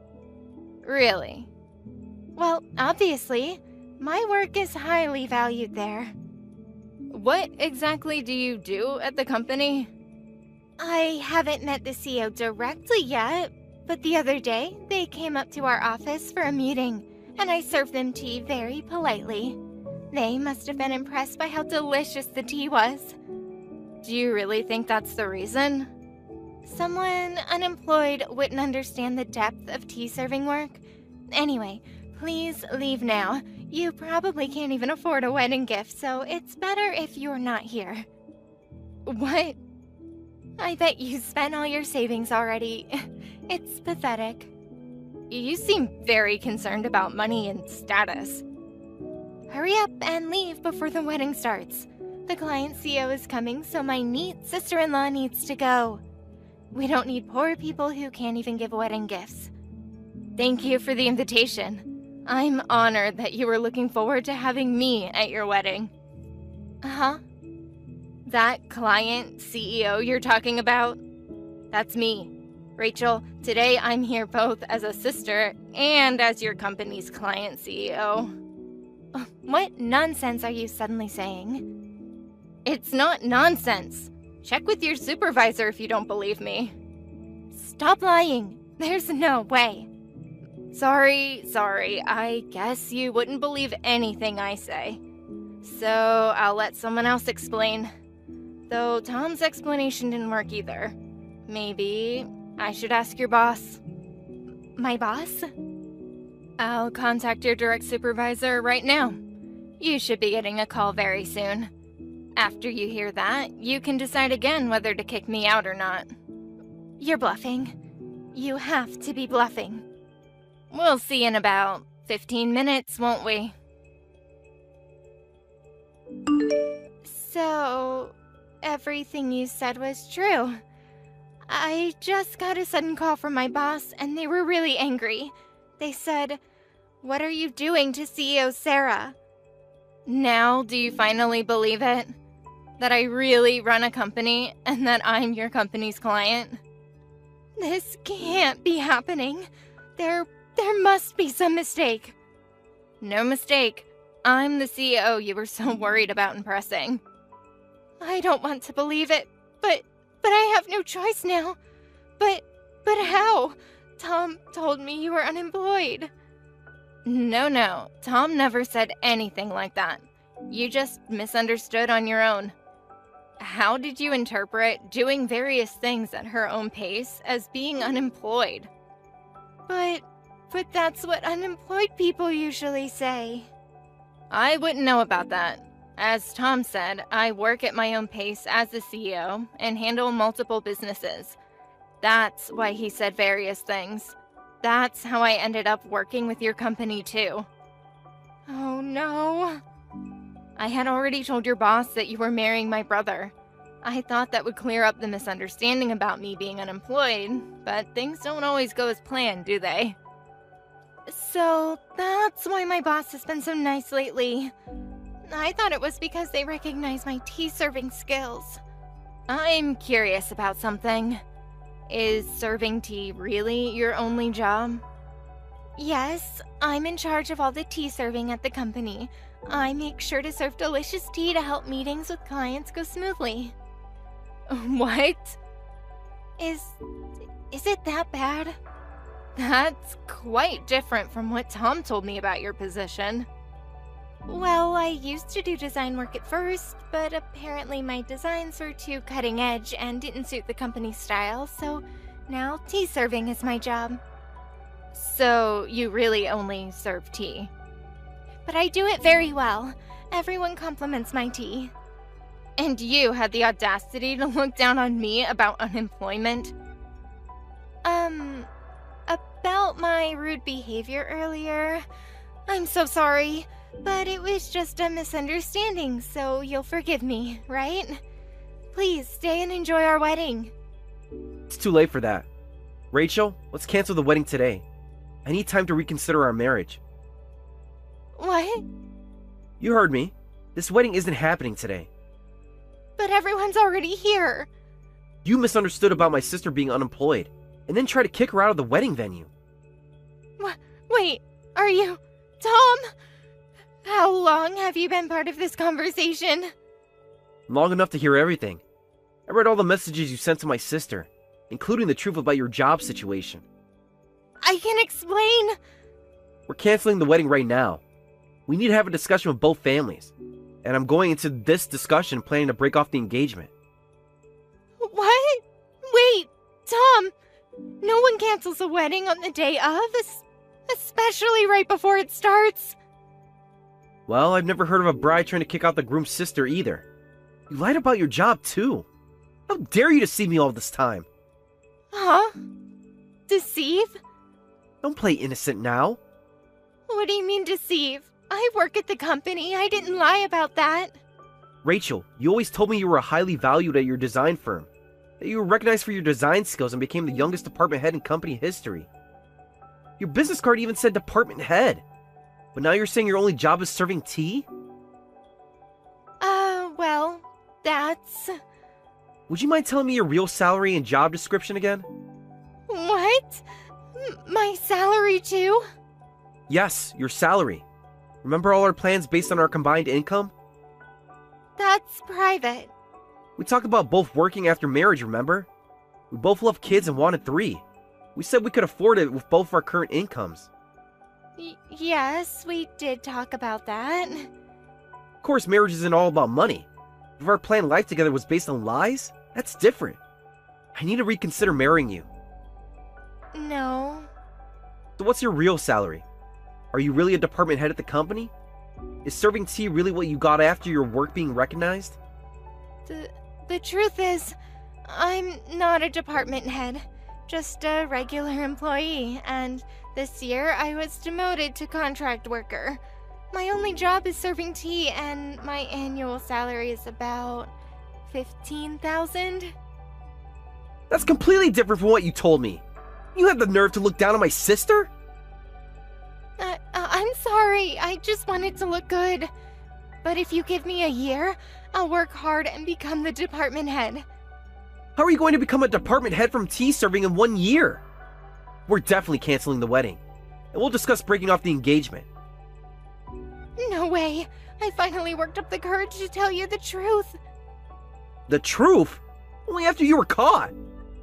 Really? Well, obviously. My work is highly valued there. What exactly do you do at the company? I haven't met the CEO directly yet, but the other day they came up to our office for a meeting, and I served them tea very politely. They must have been impressed by how delicious the tea was. Do you really think that's the reason? Someone unemployed wouldn't understand the depth of tea-serving work. Anyway, please leave now. You probably can't even afford a wedding gift, so it's better if you're not here. What? I bet you spent all your savings already. It's pathetic. You seem very concerned about money and status. Hurry up and leave before the wedding starts. The client CEO is coming, so my neat sister-in-law needs to go. We don't need poor people who can't even give wedding gifts. Thank you for the invitation. I'm honored that you were looking forward to having me at your wedding. Huh? That client CEO you're talking about? That's me. Rachel, today I'm here both as a sister and as your company's client CEO. What nonsense are you suddenly saying? It's not nonsense. Check with your supervisor if you don't believe me. Stop lying. There's no way. Sorry. I guess you wouldn't believe anything I say. So I'll let someone else explain. Though Tom's explanation didn't work either. Maybe I should ask your boss. My boss? I'll contact your direct supervisor right now. You should be getting a call very soon. After you hear that, you can decide again whether to kick me out or not. You're bluffing. You have to be bluffing. We'll see in about 15 minutes, won't we? So, everything you said was true. I just got a sudden call from my boss, and they were really angry. They said, "What are you doing to CEO Sarah?" Now, do you finally believe it? That I really run a company, and that I'm your company's client? This can't be happening. There must be some mistake. No mistake. I'm the CEO you were so worried about impressing. I don't want to believe it, but I have no choice now. But how? Tom told me you were unemployed. No. Tom never said anything like that. You just misunderstood on your own. How did you interpret doing various things at her own pace as being unemployed? But that's what unemployed people usually say. I wouldn't know about that. As Tom said, I work at my own pace as the CEO and handle multiple businesses. That's why he said various things. That's how I ended up working with your company too. Oh no. I had already told your boss that you were marrying my brother. I thought that would clear up the misunderstanding about me being unemployed, but things don't always go as planned, do they? So that's why my boss has been so nice lately. I thought it was because they recognize my tea-serving skills. I'm curious about something. Is serving tea really your only job? Yes, I'm in charge of all the tea serving at the company. I make sure to serve delicious tea to help meetings with clients go smoothly. What? Is it that bad? That's quite different from what Tom told me about your position. Well, I used to do design work at first, but apparently my designs were too cutting edge and didn't suit the company's style, so now tea serving is my job. So you really only serve tea? But I do it very well. Everyone compliments my tea. And you had the audacity to look down on me about unemployment? About my rude behavior earlier. I'm so sorry, but it was just a misunderstanding, so you'll forgive me, right? Please stay and enjoy our wedding. It's too late for that. Rachel, let's cancel the wedding today. I need time to reconsider our marriage. What? You heard me. This wedding isn't happening today. But everyone's already here. You misunderstood about my sister being unemployed, and then tried to kick her out of the wedding venue. Wait, are you... Tom? How long have you been part of this conversation? Long enough to hear everything. I read all the messages you sent to my sister, including the truth about your job situation. I can explain. We're canceling the wedding right now. We need to have a discussion with both families, and I'm going into this discussion planning to break off the engagement. What? Wait, Tom! No one cancels a wedding on the day of, especially right before it starts. Well, I've never heard of a bride trying to kick out the groom's sister either. You lied about your job too. How dare you deceive me all this time? Huh? Deceive? Don't play innocent now. What do you mean deceive? I work at the company. I didn't lie about that. Rachel, you always told me you were highly valued at your design firm, that you were recognized for your design skills and became the youngest department head in company history. Your business card even said department head. But now you're saying your only job is serving tea? Well, that's... Would you mind telling me your real salary and job description again? What? My salary too? Yes, your salary. Remember all our plans based on our combined income? That's private. We talked about both working after marriage, remember? We both love kids and wanted 3. We said we could afford it with both our current incomes. Yes, we did talk about that. Of course, marriage isn't all about money. If our planned life together was based on lies, that's different. I need to reconsider marrying you. No. So what's your real salary? Are you really a department head at the company? Is serving tea really what you got after your work being recognized? The truth is, I'm not a department head, just a regular employee, and this year I was demoted to contract worker. My only job is serving tea, and my annual salary is about $15,000. That's completely different from what you told me. You had the nerve to look down on my sister? I'm sorry, I just wanted to look good. But if you give me a year, I'll work hard and become the department head. How are you going to become a department head from tea serving in 1 year? We're definitely canceling the wedding, and we'll discuss breaking off the engagement. No way! I finally worked up the courage to tell you the truth. The truth? Only after you were caught.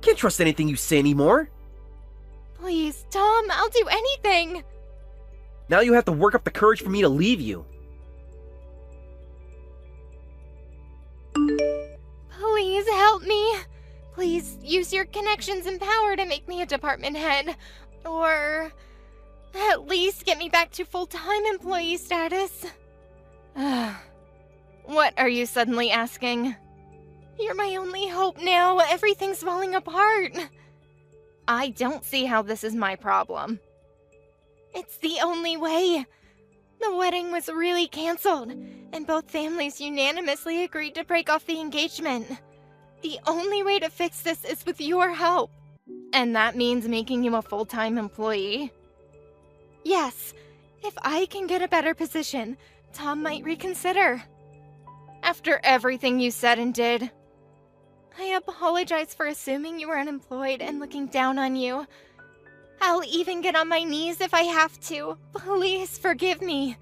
Can't trust anything you say anymore. Please, Tom, I'll do anything! Now you have to work up the courage for me to leave you. Please help me. Please use your connections and power to make me a department head. Or at least get me back to full-time employee status. What are you suddenly asking? You're my only hope now. Everything's falling apart. I don't see how this is my problem. It's the only way. The wedding was really canceled, and both families unanimously agreed to break off the engagement. The only way to fix this is with your help. And that means making you a full-time employee? Yes. If I can get a better position, Tom might reconsider. After everything you said and did, I apologize for assuming you were unemployed and looking down on you. I'll even get on my knees if I have to. Please forgive me.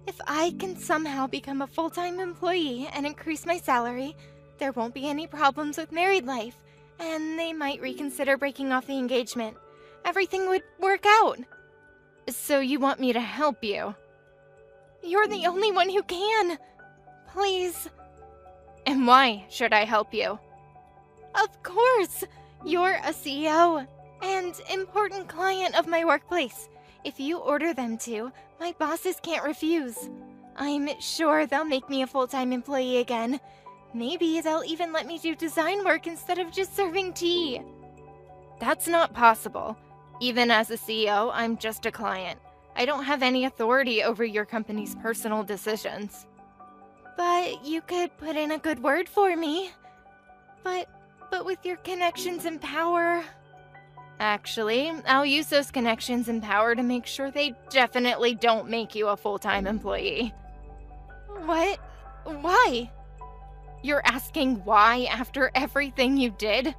If I can somehow become a full-time employee and increase my salary, there won't be any problems with married life, and they might reconsider breaking off the engagement. Everything would work out. So you want me to help you? You're the only one who can. Please. And why should I help you? Of course. You're a CEO and important client of my workplace. If you order them to, my bosses can't refuse. I'm sure they'll make me a full-time employee again. Maybe they'll even let me do design work instead of just serving tea. That's not possible. Even as a CEO, I'm just a client. I don't have any authority over your company's personal decisions. But you could put in a good word for me. But with your connections and power... Actually, I'll use those connections and power to make sure they definitely don't make you a full-time employee. What? Why? You're asking why after everything you did?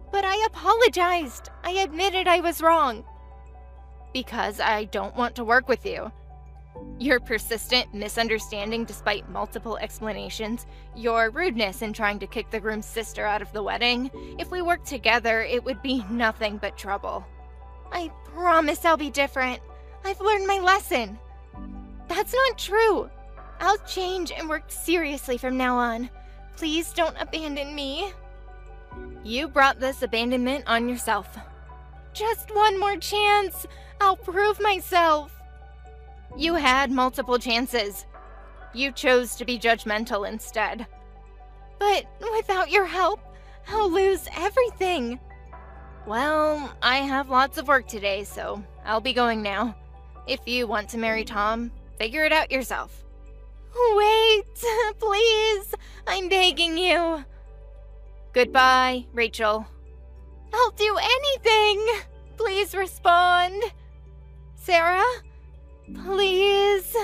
But I apologized. I admitted I was wrong. Because I don't want to work with you. Your persistent misunderstanding despite multiple explanations, your rudeness in trying to kick the groom's sister out of the wedding. If we worked together, it would be nothing but trouble. I promise I'll be different. I've learned my lesson. That's not true. I'll change and work seriously from now on. Please don't abandon me. You brought this abandonment on yourself. Just one more chance. I'll prove myself. You had multiple chances. You chose to be judgmental instead. But without your help, I'll lose everything. Well, I have lots of work today, so I'll be going now. If you want to marry Tom, figure it out yourself. Wait, please. I'm begging you. Goodbye, Rachel. I'll do anything. Please respond. Sarah? Please.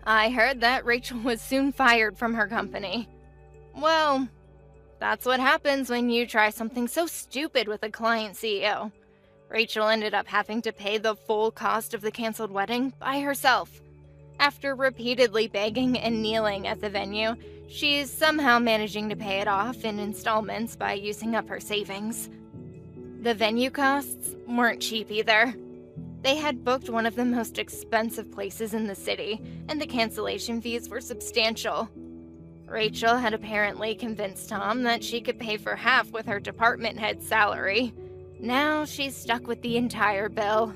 I heard that Rachel was soon fired from her company. Well, that's what happens when you try something so stupid with a client CEO. Rachel ended up having to pay the full cost of the canceled wedding by herself. After repeatedly begging and kneeling at the venue, she's somehow managing to pay it off in installments by using up her savings. The venue costs weren't cheap either. They had booked one of the most expensive places in the city, and the cancellation fees were substantial. Rachel had apparently convinced Tom that she could pay for half with her department head's salary. Now she's stuck with the entire bill.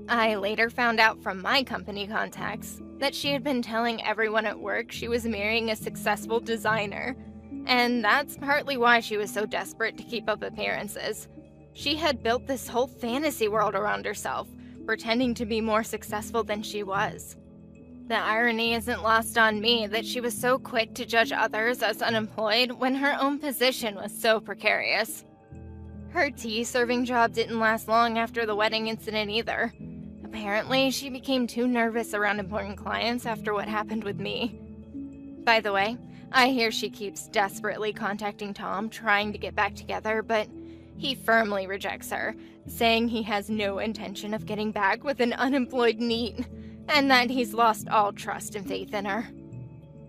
I later found out from my company contacts that she had been telling everyone at work she was marrying a successful designer, and that's partly why she was so desperate to keep up appearances. She had built this whole fantasy world around herself, pretending to be more successful than she was. The irony isn't lost on me that she was so quick to judge others as unemployed when her own position was so precarious. Her tea-serving job didn't last long after the wedding incident either. Apparently, she became too nervous around important clients after what happened with me. By the way, I hear she keeps desperately contacting Tom, trying to get back together, but he firmly rejects her, saying he has no intention of getting back with an unemployed NEET, and that he's lost all trust and faith in her.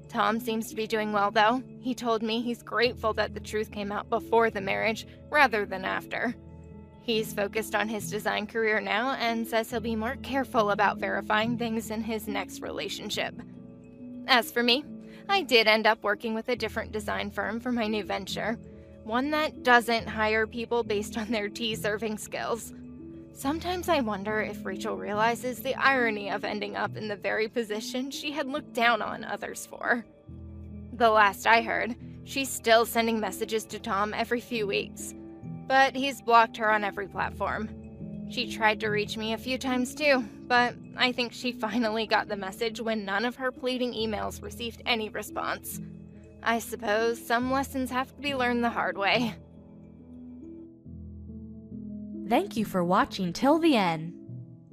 Tom seems to be doing well, though. He told me he's grateful that the truth came out before the marriage, rather than after. He's focused on his design career now, and says he'll be more careful about verifying things in his next relationship. As for me, I did end up working with a different design firm for my new venture. One that doesn't hire people based on their tea-serving skills. Sometimes I wonder if Rachel realizes the irony of ending up in the very position she had looked down on others for. The last I heard, she's still sending messages to Tom every few weeks, but he's blocked her on every platform. She tried to reach me a few times too, but I think she finally got the message when none of her pleading emails received any response. I suppose some lessons have to be learned the hard way. Thank you for watching till the end.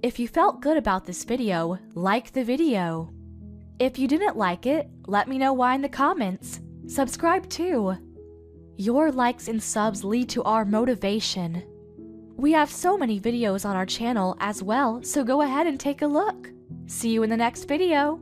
If you felt good about this video, like the video. If you didn't like it, let me know why in the comments. Subscribe too. Your likes and subs lead to our motivation. We have so many videos on our channel as well, so go ahead and take a look. See you in the next video.